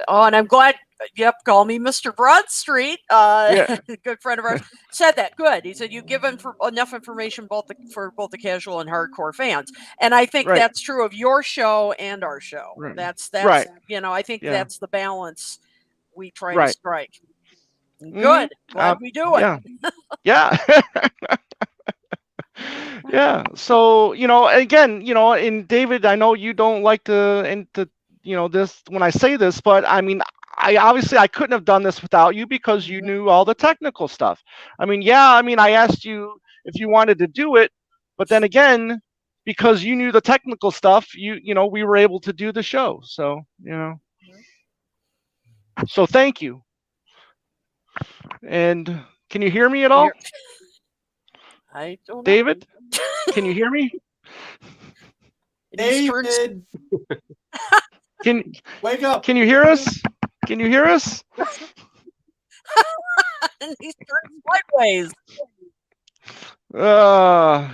Speaker 5: and I'm glad. Yep, call me Mr. Broadstreet. A good friend of ours said that. Good. He said you've given enough information for both the casual and hardcore fans, and I think that's true of your show and our show.
Speaker 1: Right.
Speaker 5: That's
Speaker 1: right.
Speaker 5: I think that's the balance we try to strike.
Speaker 1: Mm-hmm.
Speaker 5: Good. Glad we do it.
Speaker 1: Yeah. Yeah. So again, and David, I know you don't like this when I say this, but I mean, I couldn't have done this without you because you knew all the technical stuff. I mean, I asked you if you wanted to do it, but then again, because you knew the technical stuff, we were able to do the show. So, so thank you. And can you hear me at all?
Speaker 5: I don't know.
Speaker 1: David, can you hear me?
Speaker 2: David, wake up.
Speaker 1: Can you hear us? Can you hear us?
Speaker 5: And he's turned sideways.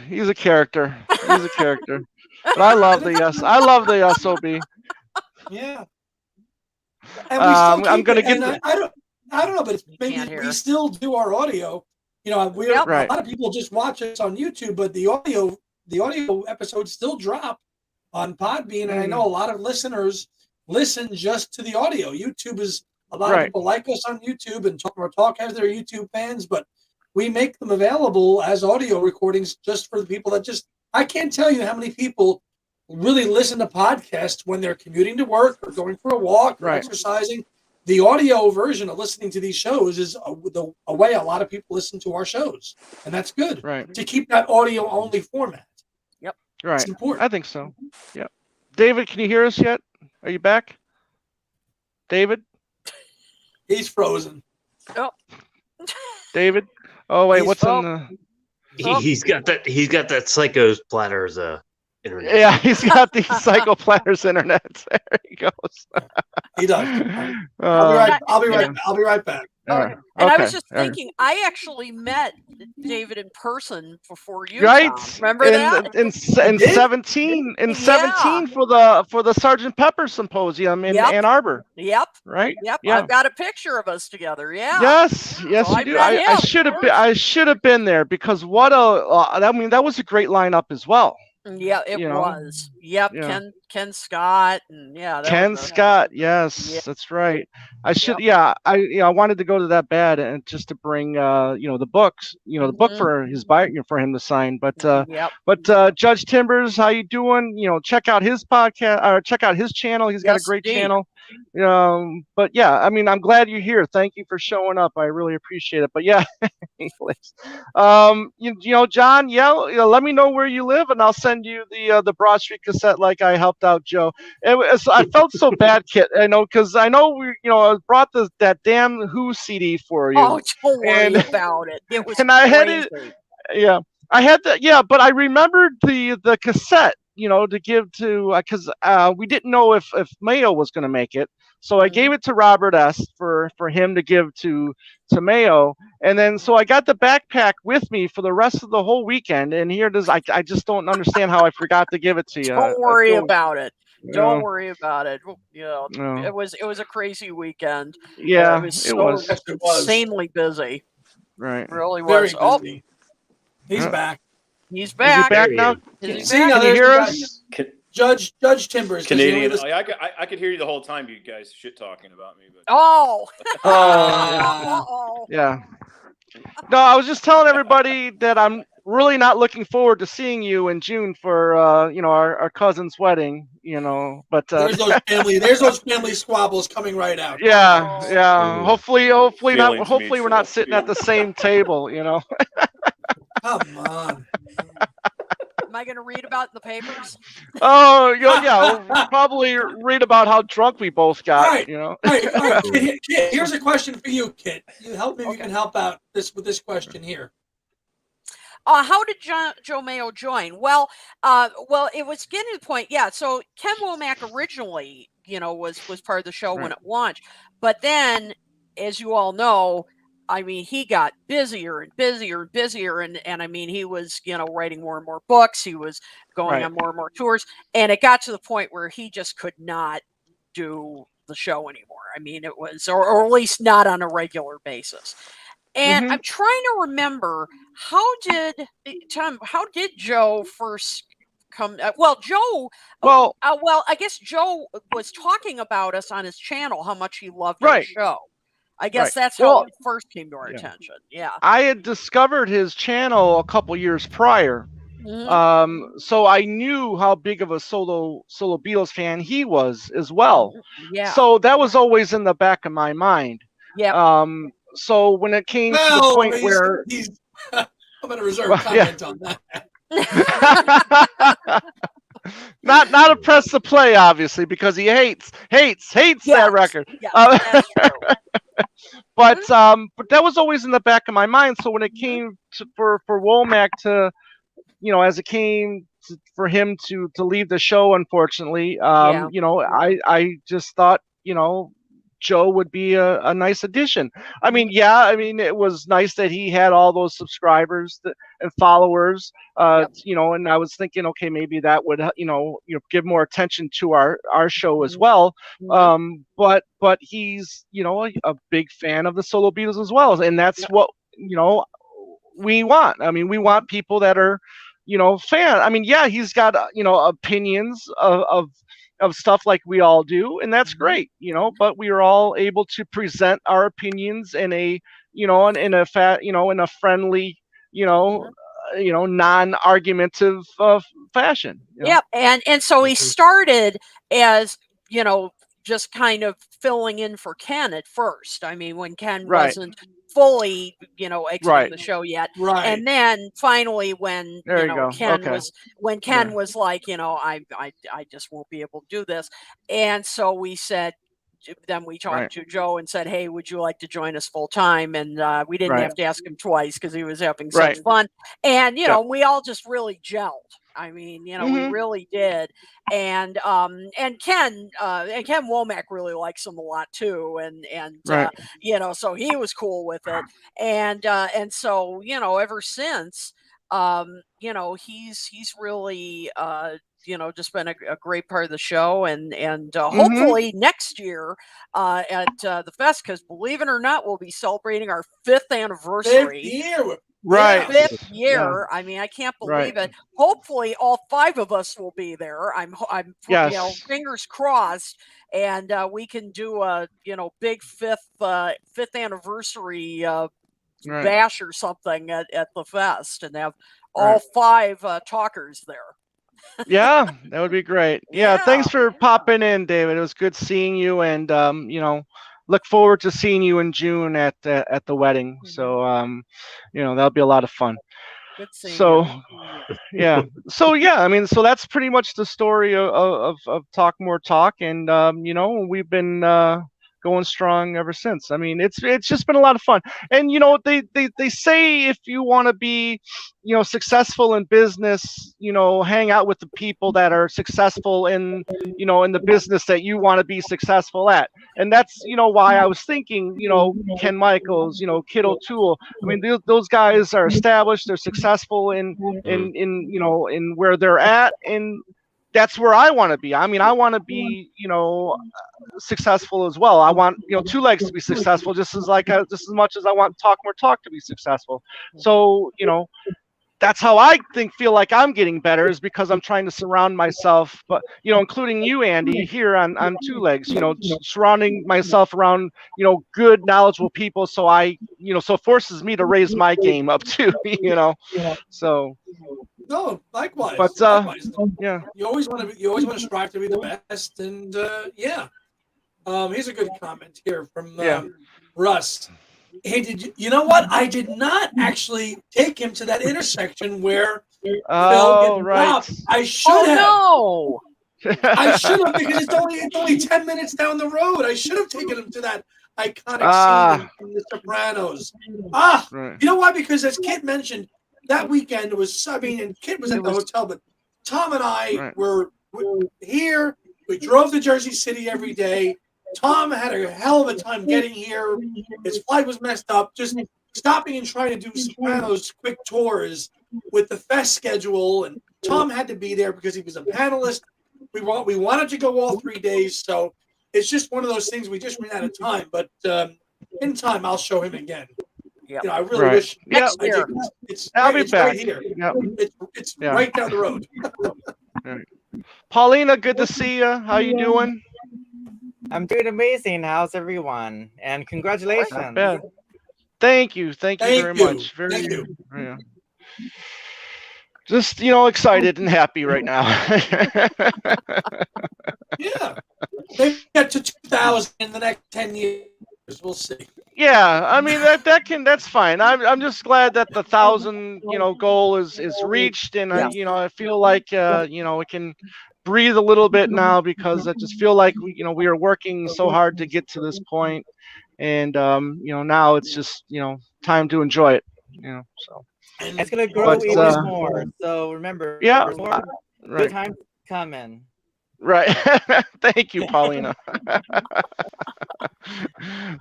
Speaker 1: He's a character. He's a character. But I love the SOB.
Speaker 2: Yeah. And we still
Speaker 1: I'm gonna get.
Speaker 2: I don't know, but maybe we still do our audio. A lot of people just watch us on YouTube, but the audio episodes still drop on Podbean, and I know a lot of listeners listen just to the audio. YouTube is a lot of people like us on YouTube, and Talk has their YouTube fans, but we make them available as audio recordings just for the people that I can't tell you how many people really listen to podcasts when they're commuting to work or going for a walk or exercising. The audio version of listening to these shows is a way a lot of people listen to our shows, and that's good.
Speaker 1: Right.
Speaker 2: To keep that audio only format.
Speaker 5: Yep.
Speaker 1: Right.
Speaker 2: It's important.
Speaker 1: I think so. Yep. David, can you hear us yet? Are you back? David?
Speaker 2: He's frozen.
Speaker 5: Oh.
Speaker 1: David? Oh wait, what's in the?
Speaker 4: He's got that Psycho's Platters internet.
Speaker 1: Yeah, he's got the Psycho Platters internet. There he goes.
Speaker 2: He does. I'll be right back.
Speaker 5: And I was just thinking, I actually met David in person before you.
Speaker 1: Right.
Speaker 5: Tom. Remember that?
Speaker 1: In 17 for the Sgt. Pepper Symposium in Ann Arbor.
Speaker 5: Yep.
Speaker 1: Right.
Speaker 5: Yep.
Speaker 1: Yeah.
Speaker 5: I've got a picture of us together. Yeah.
Speaker 1: Yes,
Speaker 5: So
Speaker 1: you do. I should have been there because that was a great lineup as well.
Speaker 5: Yeah, it was. Yep,
Speaker 1: Yeah.
Speaker 5: Ken Scott, and
Speaker 1: Ken Scott. Yes, that's right. I should. Yeah, I wanted to go to that bad and just to bring the books, the book for his for him to sign. But Judge Timbers, how you doing? Check out his podcast or check out his channel. He's got a great channel. But yeah, I mean, I'm glad you're here. Thank you for showing up. I really appreciate it. But yeah, anyways, John, let me know where you live, and I'll send you the Broad Street cassette like I helped out Joe. I felt so bad, Kit. I know because I know I brought that damn Who CD for you.
Speaker 5: Oh, don't worry
Speaker 1: and
Speaker 5: about it. It was
Speaker 1: and I had
Speaker 5: crazy.
Speaker 1: it. Yeah, I had that. Yeah, but I remembered the cassette. To give to because we didn't know if Mayo was going to make it, so I gave it to Robert S for him to give to Mayo, and then so I got the backpack with me for the rest of the whole weekend. And here it is. I just don't understand how I forgot to give it to you.
Speaker 5: Don't worry about it. Don't
Speaker 1: No.
Speaker 5: worry about it.
Speaker 1: No.
Speaker 5: It was a crazy weekend.
Speaker 1: Yeah,
Speaker 5: it was
Speaker 1: it
Speaker 5: so
Speaker 1: was.
Speaker 2: Yes, it was.
Speaker 5: insanely busy.
Speaker 1: Right.
Speaker 5: It really
Speaker 2: Very
Speaker 5: was.
Speaker 2: busy. He's
Speaker 1: Yeah.
Speaker 2: back.
Speaker 5: He's
Speaker 1: Is
Speaker 5: back.
Speaker 1: he back
Speaker 4: There he
Speaker 1: now?
Speaker 4: is.
Speaker 2: See, now
Speaker 1: Can you
Speaker 2: there's
Speaker 1: hear
Speaker 2: the guy.
Speaker 1: us?
Speaker 2: Judge Timbers. 'cause you know he
Speaker 3: Canadian.
Speaker 2: was-
Speaker 3: I could hear you the whole time, you guys shit talking about me. But
Speaker 5: Oh.
Speaker 1: Oh,
Speaker 5: Uh-oh.
Speaker 1: yeah. No, I was just telling everybody that I'm really not looking forward to seeing you in June for our cousin's wedding. But
Speaker 2: there's those family squabbles coming right out.
Speaker 1: yeah.
Speaker 4: Ooh.
Speaker 1: Hopefully
Speaker 3: Feelings
Speaker 1: we're not
Speaker 3: mutual.
Speaker 1: sitting at the same table.
Speaker 2: Come on.
Speaker 5: Am I going to read about it in the papers?
Speaker 1: Oh, yeah. We'll probably read about how drunk we both got.
Speaker 2: All right. Kit, here's a question for you, Kit. You help me. You
Speaker 5: Okay.
Speaker 2: can help out with this question here.
Speaker 5: How did Joe Mayo join? Well, it was getting to the point. Yeah. So Ken Womack originally, was part of the show when it launched, but then, as you all know, I mean, he got busier and busier and busier, and I mean, he was writing more and more books. He was going on more and more tours, and it got to the point where he just could not do the show anymore. I mean, it was, or at least not on a regular basis. And I'm trying to remember how did Joe first come? Joe.
Speaker 1: Well,
Speaker 5: I guess Joe was talking about us on his channel how much he loved our show. I guess that's how it first came to our attention. Yeah.
Speaker 1: I had discovered his channel a couple years prior. So I knew how big of a solo Beatles fan he was as well.
Speaker 5: Yeah.
Speaker 1: So that was always in the back of my mind.
Speaker 5: Yeah.
Speaker 1: So when it came to the point where
Speaker 2: I'm going to reserve comment on
Speaker 1: that. not a press to play, obviously, because he hates that record.
Speaker 5: Yeah, that's true.
Speaker 1: But that was always in the back of my mind. So when it came for Womack to, as it came for him to leave the show, unfortunately, I just thought, Joe would be a nice addition. I mean, it was nice that he had all those subscribers and followers, and I was thinking, okay, maybe that would, give more attention to our show as well. But he's, a big fan of the solo Beatles as well. And that's what, we want. I mean, we want people that are, fan. I mean, he's got, opinions of stuff like we all do, and that's great, but we are all able to present our opinions in a in a friendly, non-argumentative fashion.
Speaker 5: Yep. And so he started as, just kind of filling in for Ken at first. I mean, when Ken wasn't fully, exiting the show yet.
Speaker 2: Right.
Speaker 5: And then finally when Ken was like, I just won't be able to do this. And so we said, then we talked to Joe and said, hey, would you like to join us full time? And we didn't have to ask him twice because he was having such fun. And, we all just really gelled. I mean, we really did. And Ken Womack really likes him a lot too. And so he was cool with it. And so, ever since, he's really, just been a great part of the show, and hopefully next year at the fest, because believe it or not, we'll be celebrating our 5th anniversary.
Speaker 2: 5th year.
Speaker 1: Right.
Speaker 5: 5th year. I mean, I can't believe it. Hopefully all 5 of us will be there. I'm fingers crossed, and we can do a big 5th anniversary bash or something at the fest, and have all 5 talkers there.
Speaker 1: Yeah, that would be great. Yeah, thanks for popping in, David. It was good seeing you, and look forward to seeing you in June at the wedding. So that'll be a lot of fun.
Speaker 5: Good seeing
Speaker 1: So
Speaker 5: you.
Speaker 1: yeah, so I mean, so that's pretty much the story of Talk More Talk, and you know, we've been going strong ever since. I mean, it's just been a lot of fun, and you know, they say if you want to be, you know, successful in business, you know, hang out with the people that are successful in, you know, in the business that you want to be successful at, and that's, you know, why I was thinking, you know, Ken Michaels, you know, Kid O'Toole. I mean, those guys are established, they're successful in you know, in where they're at, and that's where I want to be. I mean, I want to be, you know, successful as well. I want, you know, Two Legs to be successful just as just as much as I want Talk More Talk to be successful. So, you know, that's how I feel like I'm getting better, is because I'm trying to surround myself, but, you know, including you, Andy, here on Two Legs, you know, surrounding myself around, you know, good, knowledgeable people. So you know, so it forces me to raise my game up too, you know, so.
Speaker 2: No, likewise.
Speaker 1: But
Speaker 2: Likewise.
Speaker 1: yeah.
Speaker 2: You always want to strive to be the best, and yeah. Here's a good comment here from Russ. Hey, you know what? I did not actually take him to that intersection where Phil gets robbed. I should have.
Speaker 5: No.
Speaker 2: I should have, because it's only 10 minutes down the road. I should have taken him to that iconic scene in The Sopranos.
Speaker 1: Right.
Speaker 2: You know why? Because as Kit mentioned, that weekend was, I mean, and Kit was at the hotel, but Tom and I were here. We drove to Jersey City every day. Tom had a hell of a time getting here. His flight was messed up. Just stopping and trying to do Sopranos quick tours with the fest schedule, and Tom had to be there because he was a panelist. We wanted to go all 3 days, so it's just one of those things. We just ran out of time, but in time, I'll show him again.
Speaker 5: Yep.
Speaker 2: You know, I really wish.
Speaker 5: Next year.
Speaker 1: I'll be back.
Speaker 2: Right here.
Speaker 1: Yep.
Speaker 2: It's right down the road.
Speaker 1: Right. Paulina, good to see you. How you doing?
Speaker 6: I'm doing amazing. How's everyone? And congratulations.
Speaker 1: Not bad. Thank you very much.
Speaker 2: Thank you.
Speaker 1: Yeah. Just, you know, excited and happy right now.
Speaker 2: Yeah. They get to 2,000 in the next 10 years. We'll see.
Speaker 1: Yeah, I mean that's fine. I'm just glad that the 1,000, you know, goal is reached, and you know, I feel like you know, we can breathe a little bit now, because I just feel like we are working so hard to get to this point, and you know, now it's just, you know, time to enjoy it, you know. So
Speaker 6: it's gonna grow even more. So remember, more good times coming.
Speaker 1: Right. Thank you, Paulina.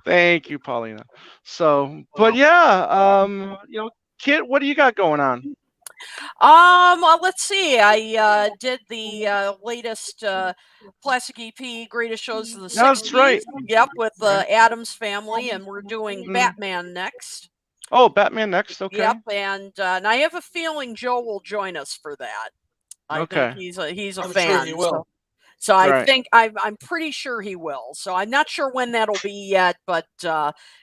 Speaker 1: Thank you, Paulina. So, but yeah, you know, Kit, what do you got going on?
Speaker 5: Well, let's see. I did the latest Classic EP, Greatest Shows of the 60s.
Speaker 1: That's right.
Speaker 5: Yep, with the Addams Family, and we're doing Batman next.
Speaker 1: Oh, Batman next. Okay.
Speaker 5: Yep, and I have a feeling Joe will join us for that. I think he's a fan.
Speaker 2: Sure he will.
Speaker 5: So I think I'm pretty sure he will. So I'm not sure when that'll be yet, but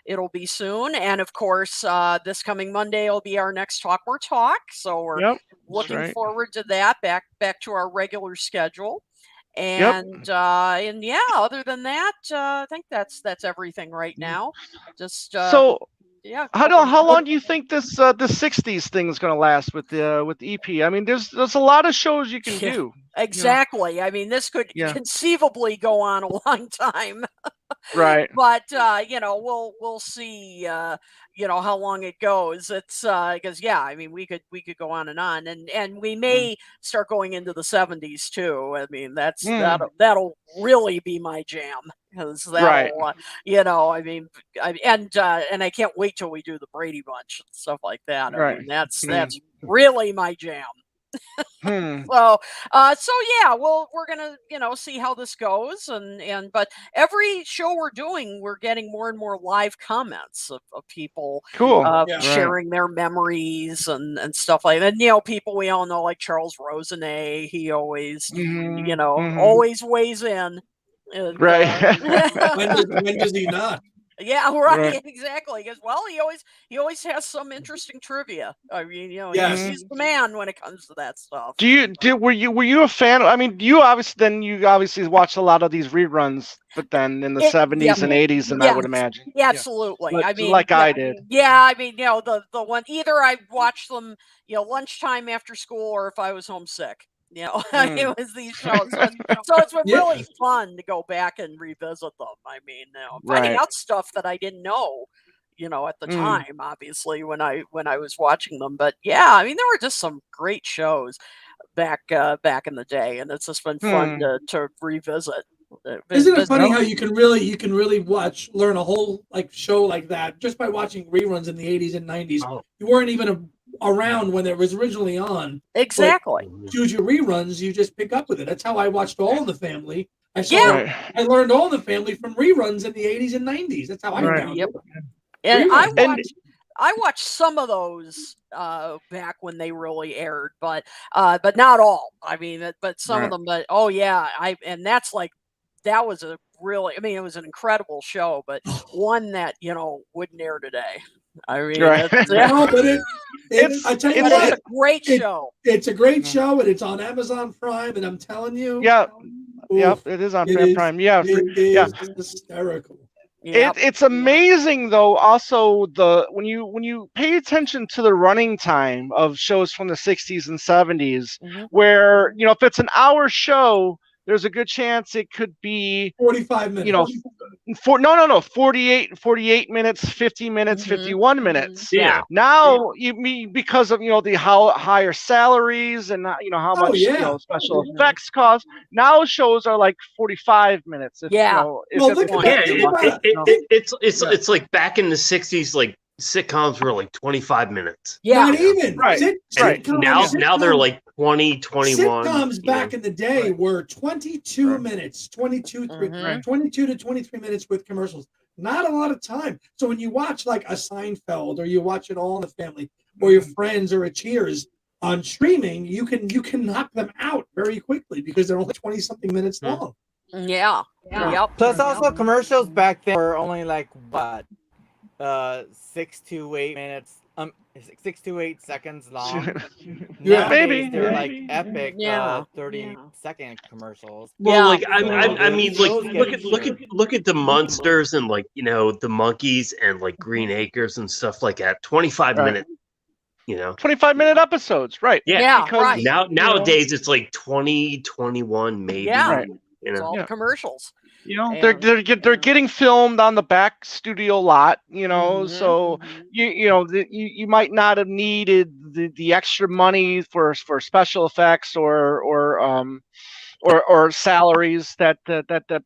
Speaker 5: it'll be soon. And of course, this coming Monday will be our next Talk More Talk. So we're looking forward to that. Back to our regular schedule. And yeah, other than that, I think that's everything right now. Just
Speaker 1: so.
Speaker 5: Yeah.
Speaker 1: How long do you think this the 60s thing is going to last with the EP? I mean, there's a lot of shows you can do.
Speaker 5: Exactly. You know? I mean, this could conceivably go on a long time.
Speaker 1: Right.
Speaker 5: But you know, we'll see. You know how long it goes. It's because I mean, we could go on, and we may start going into the 70s too. I mean, that'll really be my jam, because that'll you know, I mean, and I can't wait till we do the Brady Bunch and stuff like that. I mean, that's really my jam. So yeah, well, we're gonna, you know, see how this goes, but every show we're doing, we're getting more and more live comments of people sharing their memories and stuff like that. And, you know, people we all know, like Charles Rosenet, he always you know always weighs in. And,
Speaker 2: when does he not?
Speaker 5: Yeah, right. Exactly. Because he always has some interesting trivia. I mean, he's the man when it comes to that stuff.
Speaker 1: Were you a fan? I mean, you obviously watched a lot of these reruns, but then in the 70s and 80s, and I would imagine.
Speaker 5: Yeah, absolutely.
Speaker 1: But
Speaker 5: I mean,
Speaker 1: like I did.
Speaker 5: Yeah, I mean, the one either I watched them, lunchtime after school, or if I was homesick. It was these shows. So it's been really fun to go back and revisit them. I mean, finding out stuff that I didn't know, at the time, obviously, when I was watching them. But yeah, I mean, there were just some great shows back in the day, and it's just been fun to revisit.
Speaker 2: Isn't it funny how you can really learn a whole show like that just by watching reruns in the 80s and 90s? Oh. You weren't even around when it was originally on.
Speaker 5: Exactly.
Speaker 2: Choose your reruns, you just pick up with it. That's how I watched All in the Family. I learned All in the Family from reruns in the 80s and 90s. That's how I found it.
Speaker 5: And I watched some of those back when they really aired, but not all. I mean, but some of them. But that was a really, I mean, it was an incredible show, but one that wouldn't air today. I mean,
Speaker 2: but I tell you what,
Speaker 5: it's a great show.
Speaker 2: It's a great show, and it's on Amazon Prime, and I'm telling you,
Speaker 1: it is on Prime. Yeah,
Speaker 2: it is hysterical.
Speaker 1: It's amazing though. Also, when you pay attention to the running time of shows from the 60s and 70s, where if it's an hour show, there's a good chance it could be
Speaker 2: 45 minutes.
Speaker 1: 48 minutes, 50 minutes, 51 minutes.
Speaker 4: Yeah.
Speaker 1: Now because of the higher salaries and how much special effects cost. Now shows are like 45 minutes.
Speaker 4: It's like back in the 60s, like sitcoms were like 25 minutes.
Speaker 2: Yeah, not even
Speaker 1: right.
Speaker 4: Now they're like 20, 21.
Speaker 2: Sitcoms back in the day were 22 minutes, 22 to 23 minutes with commercials. Not a lot of time. So when you watch like a Seinfeld, or you watch it All in the Family, or your Friends, or a Cheers on streaming, you can knock them out very quickly because they're only 20 something minutes long.
Speaker 5: Yeah. Yep.
Speaker 6: Plus, also commercials back then were only like what? 6 to 8 minutes, 6 to 8 seconds long.
Speaker 1: Maybe
Speaker 6: they're like epic 30-second commercials.
Speaker 4: Well, I mean, like look at the Munsters and the Monkeys and like Green Acres and stuff like that. 25 minutes.
Speaker 1: 25-minute episodes, right?
Speaker 4: Yeah.
Speaker 1: Because
Speaker 4: nowadays it's like 20, 21, maybe.
Speaker 5: Yeah, right. It's all commercials.
Speaker 1: They're getting filmed on the back studio lot, so you might not have needed the extra money for special effects or salaries that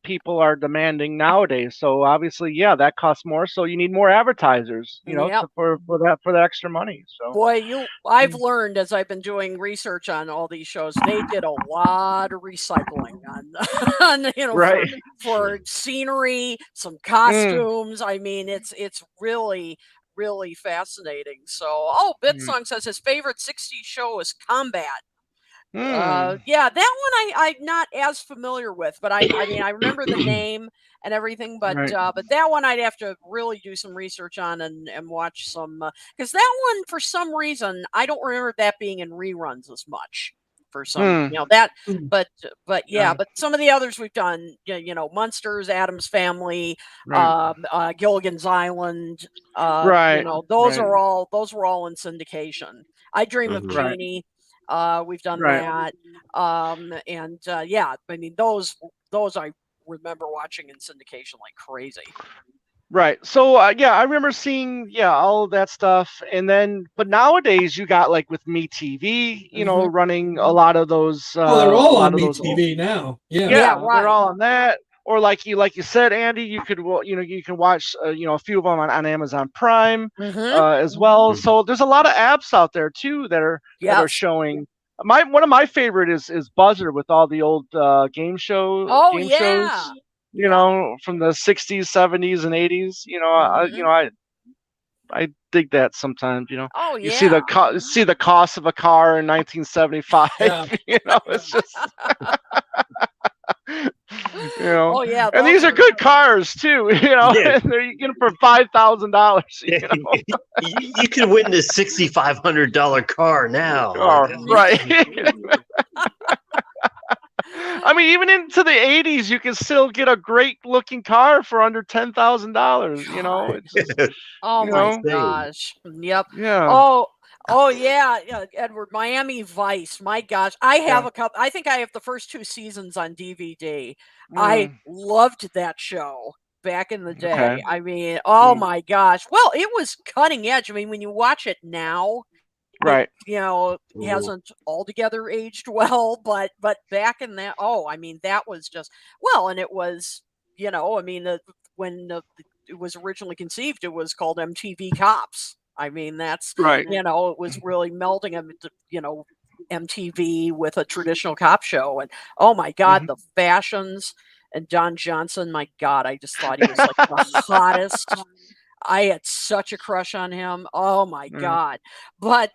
Speaker 1: people are demanding nowadays. So obviously, that costs more. So you need more advertisers, for that extra money. So
Speaker 5: boy, I've learned as I've been doing research on all these shows, they did a lot of recycling on for scenery, some costumes. I mean, it's really, really fascinating. So, Bitsong says his favorite 60s show is Combat. That one I'm not as familiar with, but I mean I remember the name and everything, but that one I'd have to really do some research on and watch some, because that one for some reason I don't remember that being in reruns as much for some but some of the others we've done, Munsters, Addams Family, Gilligan's Island, those were all in syndication. I Dream of Jeannie. We've done that. I mean, those I remember watching in syndication like crazy.
Speaker 1: Right. So I remember seeing all of that stuff, and then but nowadays you got like with MeTV, running a lot of those.
Speaker 2: They're all on MeTV now.
Speaker 1: Yeah, they're all on that. Or like you said, Andy, you can watch a few of them on Amazon Prime as well. So there's a lot of apps out there too that are showing. One of my favorite is Buzzer, with all the old game shows. From the 60s, 70s, and 80s. I dig that sometimes. You see the cost of a car in 1975. It's just.
Speaker 5: Oh yeah,
Speaker 1: and these are good cars too.
Speaker 4: Yeah.
Speaker 1: They're getting for $5,000.
Speaker 4: You can win this $6,500 car now.
Speaker 1: Oh, right. I mean, even into the '80s, you can still get a great-looking car for under $10,000. It's just,
Speaker 5: Oh
Speaker 1: you
Speaker 5: my
Speaker 1: know,
Speaker 5: gosh. Yep.
Speaker 1: yeah,
Speaker 5: Oh yeah, Edward, Miami Vice. My gosh. I have
Speaker 1: Yeah.
Speaker 5: a couple. I think I have the first 2 seasons on DVD. I
Speaker 1: Mm,
Speaker 5: loved that show back in the day.
Speaker 1: okay.
Speaker 5: I mean, oh
Speaker 1: Mm,
Speaker 5: my gosh. Well, it was cutting edge. I mean, when you watch it now, it
Speaker 1: right.
Speaker 5: hasn't altogether aged well, but back in that, I mean, that was just well, and it was, I mean, when it was originally conceived, it was called MTV Cops. I mean, that's
Speaker 1: Right.
Speaker 5: it was really melding them, MTV with a traditional cop show, and oh my God,
Speaker 1: Mhm.
Speaker 5: the fashions and Don Johnson, my God, I just thought he was like the hottest. I had such a crush on him. Oh my
Speaker 1: Mm,
Speaker 5: God. But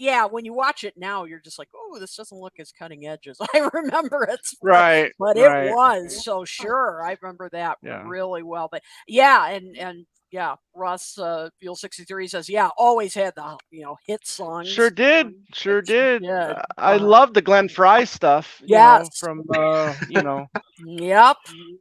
Speaker 5: yeah, when you watch it now, you're just like, oh, this doesn't look as cutting edge as I remember it.
Speaker 1: Right.
Speaker 5: But it
Speaker 1: Right.
Speaker 5: was. So sure. I remember that
Speaker 1: Yeah.
Speaker 5: really well. But yeah, and yeah, Russ Fuel 63 says, yeah, always had the hit songs.
Speaker 1: Sure did. Sure
Speaker 5: It
Speaker 1: did.
Speaker 5: did.
Speaker 1: I love the Glenn Fry stuff.
Speaker 5: Yes.
Speaker 1: From
Speaker 5: Yep.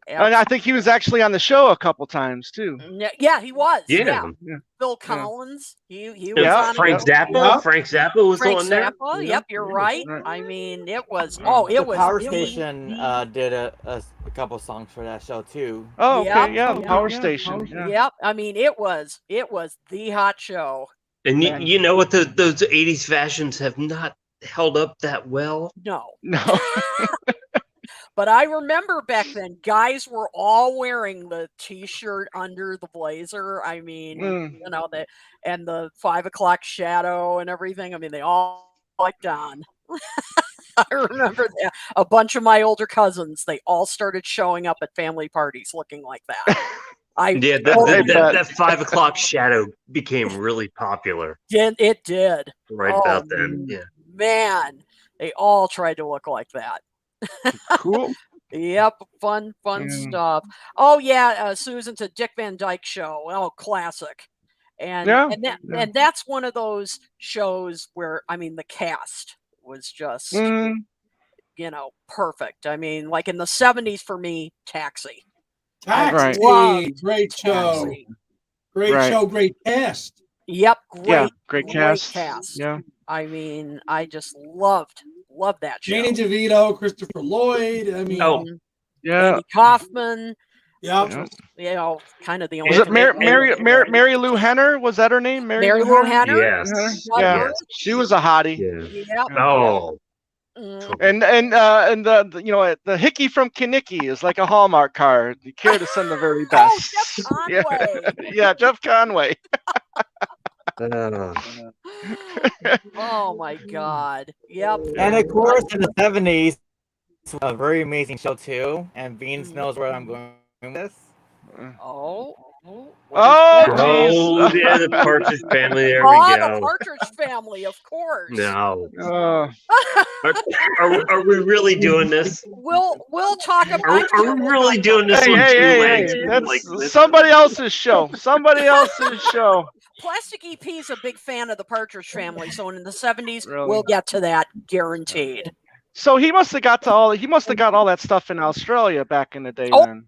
Speaker 1: and I think he was actually on the show a couple times too.
Speaker 5: Yeah, he was.
Speaker 4: Yeah.
Speaker 5: Yeah. Phil Collins. He was
Speaker 1: Yeah,
Speaker 5: on
Speaker 4: Frank
Speaker 5: it.
Speaker 4: Zappa.
Speaker 2: Yeah.
Speaker 4: Frank Zappa was
Speaker 5: Frank
Speaker 4: on there.
Speaker 5: Zappa.
Speaker 4: Yeah.
Speaker 5: Yep, you're right.
Speaker 1: Right.
Speaker 5: I mean, it was.
Speaker 1: Yeah.
Speaker 5: Oh, it
Speaker 6: The
Speaker 5: was.
Speaker 6: Power
Speaker 5: it was
Speaker 6: Station
Speaker 5: the-
Speaker 6: did a couple songs for that show too.
Speaker 1: Oh, okay.
Speaker 5: Yep.
Speaker 1: Yeah, the Power
Speaker 5: Yeah.
Speaker 1: Station. Yeah.
Speaker 5: Yep. I mean, it was the hot show.
Speaker 4: And
Speaker 1: Yeah.
Speaker 4: you know what? Those 80s fashions have not held up that well.
Speaker 5: No.
Speaker 1: No.
Speaker 5: But I remember back then, guys were all wearing the T-shirt under the blazer. I mean,
Speaker 1: Mm.
Speaker 5: and the 5 o'clock shadow and everything. I mean, they all liked on. I remember that. A bunch of my older cousins, they all started showing up at family parties looking like that.
Speaker 4: Yeah, that 5 o'clock shadow became really popular
Speaker 5: It did.
Speaker 4: right
Speaker 5: Oh,
Speaker 4: about then. Yeah.
Speaker 5: Man, they all tried to look like that.
Speaker 1: Cool.
Speaker 5: Yep, fun
Speaker 1: Yeah.
Speaker 5: stuff. Oh yeah, Susan to Dick Van Dyke Show. Oh, classic. And
Speaker 1: Yeah,
Speaker 5: and that's one of those shows where I mean the cast was just
Speaker 1: Mm.
Speaker 5: perfect. I mean, like in the 70s for me, Taxi.
Speaker 2: Taxi,
Speaker 5: Loved
Speaker 2: great show.
Speaker 5: Taxi.
Speaker 2: Great
Speaker 1: Right.
Speaker 2: show, great cast.
Speaker 5: Yep,
Speaker 1: Yeah,
Speaker 5: great
Speaker 1: cast.
Speaker 5: cast.
Speaker 1: Yeah.
Speaker 5: I mean, I just loved that show.
Speaker 2: Danny DeVito, Christopher Lloyd. I mean,
Speaker 4: Oh.
Speaker 1: Yeah.
Speaker 5: Andy Kaufman.
Speaker 2: yeah.
Speaker 1: Yeah.
Speaker 5: Kind of the only.
Speaker 1: Was it
Speaker 5: thing-
Speaker 1: Mary Lou Henner? Was that her name?
Speaker 5: Mary Lou Henner?
Speaker 4: Yes.
Speaker 1: Yeah.
Speaker 5: Yep.
Speaker 1: She was a hottie.
Speaker 4: Yeah.
Speaker 5: Yep.
Speaker 4: Oh.
Speaker 5: Mm.
Speaker 1: And the Hickey from Kinnicky is like a Hallmark card. You care to send the very
Speaker 5: Oh,
Speaker 1: best.
Speaker 5: Jeff Conway.
Speaker 1: Yeah, Jeff Conway.
Speaker 5: Oh my God. Yep.
Speaker 6: And of course, in the 70s, a very amazing show too. And Beans knows where I'm going with this.
Speaker 5: Oh.
Speaker 1: Oh,
Speaker 4: Oh,
Speaker 1: jeez.
Speaker 4: yeah, the Partridge Family. There
Speaker 5: Oh,
Speaker 4: we
Speaker 5: the
Speaker 4: go.
Speaker 5: Partridge Family, of course.
Speaker 4: No.
Speaker 1: Uh,
Speaker 4: Are we really doing this?
Speaker 5: We'll talk about.
Speaker 4: Are we really doing this
Speaker 1: hey,
Speaker 4: on
Speaker 1: hey,
Speaker 4: two
Speaker 1: hey,
Speaker 4: legs?
Speaker 1: hey, that's
Speaker 4: Like this?
Speaker 1: somebody else's show. Somebody else's show.
Speaker 5: Plastic EP is a big fan of the Partridge Family, so in the 70s,
Speaker 1: Really?
Speaker 5: we'll get to that, guaranteed.
Speaker 1: So he must have got all that stuff in Australia back in the day.
Speaker 5: Oh,
Speaker 1: Then.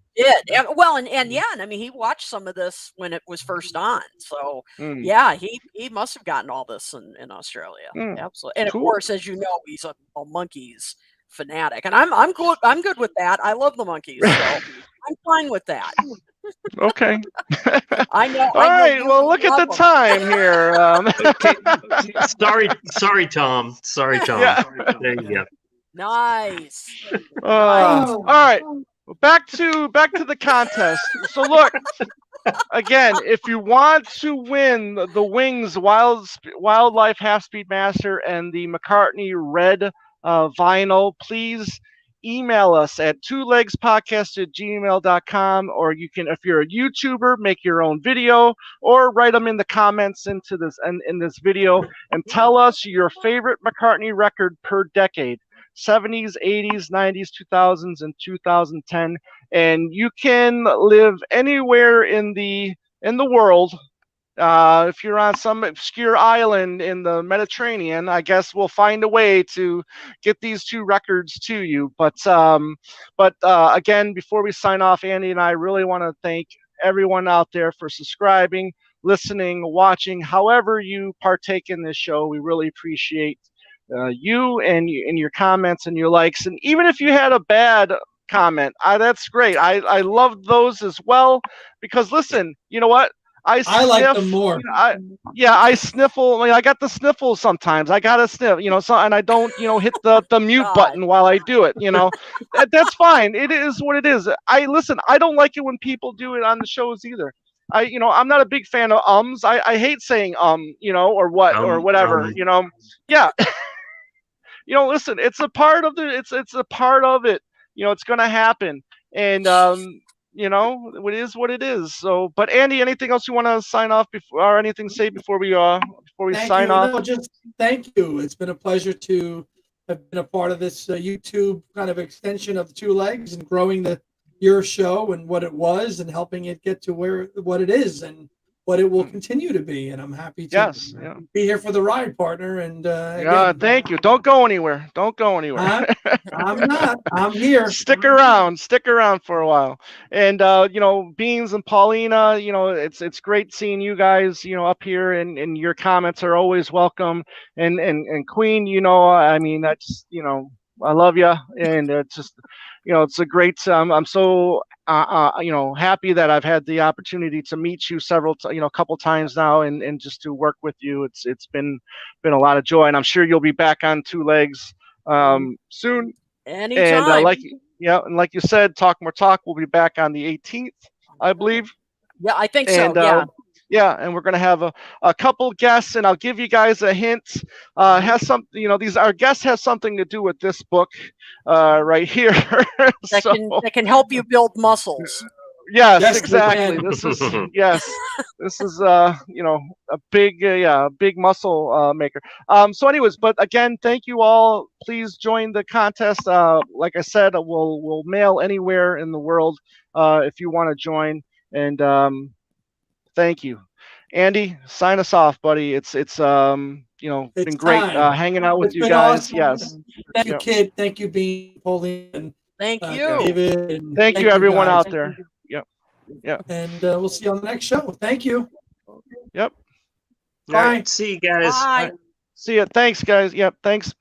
Speaker 5: And, well, and yeah, and I mean, he watched some of this when it was first on, so
Speaker 1: Mm.
Speaker 5: yeah, he must have gotten all this in Australia,
Speaker 1: Mm.
Speaker 5: absolutely. And
Speaker 1: Cool.
Speaker 5: of course, as you know, he's a Monkees fanatic, and I'm good with that. I love the Monkees, so I'm fine with that.
Speaker 1: Okay.
Speaker 5: I know.
Speaker 1: All right. Well, look at the time here.
Speaker 4: Sorry, Tom. Sorry, Tom.
Speaker 1: Yeah.
Speaker 4: There you go.
Speaker 5: Nice.
Speaker 1: All right. Back to the contest. So look, again, if you want to win the Wings Wildlife Half Speed Master and the McCartney Red vinyl, please email us at twolegspodcast@gmail.com, or you can, if you're a YouTuber, make your own video or write them in the comments in this video and tell us your favorite McCartney record per decade. 70s, 80s, 90s, 2000s, and 2010. And you can live anywhere in the world. If you're on some obscure island in the Mediterranean, I guess we'll find a way to get these 2 records to you. But again, before we sign off, Andy and I really want to thank everyone out there for subscribing, listening, watching, however you partake in this show. We really appreciate you and your comments and your likes. And even if you had a bad comment, that's great. I love those as well, because listen, you know what?
Speaker 2: I like them more.
Speaker 1: I sniffle. I got the sniffles sometimes. I got to sniff, and I don't, hit the mute button while I do it. That's fine. It is what it is. Listen. I don't like it when people do it on the shows either. I'm not a big fan of ums. I hate saying or what or whatever. Yeah. Listen. It's a part of it's a part of it. It's gonna happen, and it is what it is. So, but Andy, anything else you want to sign off before, or anything say before we sign off?
Speaker 2: No, just thank you. It's been a pleasure to have been a part of this YouTube kind of extension of the 2 Legs and growing your show and what it was and helping it get to what it is and what it will continue to be. And I'm happy to be here for the ride, partner. And again,
Speaker 1: thank you. Don't go anywhere.
Speaker 2: I'm not. I'm here.
Speaker 1: Stick around for a while. And Beans and Paulina, it's great seeing you guys, up here, and your comments are always welcome. And Queen, that's I love you, and it's just it's a great. I'm so happy that I've had the opportunity to meet you a couple times now, and just to work with you. It's been a lot of joy, and I'm sure you'll be back on 2 Legs soon.
Speaker 5: Anytime.
Speaker 1: And like you said, Talk More Talk will be back on the 18th, I believe.
Speaker 5: Yeah, I think
Speaker 1: and,
Speaker 5: so. Yeah.
Speaker 1: And we're gonna have a couple guests, and I'll give you guys a hint. Has some, our guests have something to do with this book, right here.
Speaker 5: That can help you build muscles.
Speaker 1: Yes, exactly. This is this is a big muscle maker. So anyways, but again, thank you all. Please join the contest. Like I said, we'll mail anywhere in the world if you want to join. And thank you. Andy, sign us off, buddy. It's been great hanging out with you guys.
Speaker 2: Awesome.
Speaker 1: Yes.
Speaker 2: Thank you, Kid. Thank you, Bean, Pauline.
Speaker 5: Thank you.
Speaker 2: David. And
Speaker 1: thank you, everyone out there. Yep.
Speaker 2: And we'll see you on the next show. Thank you.
Speaker 1: Yep.
Speaker 4: Bye. See you guys.
Speaker 5: Bye.
Speaker 1: See ya. Thanks, guys. Yep. Thanks.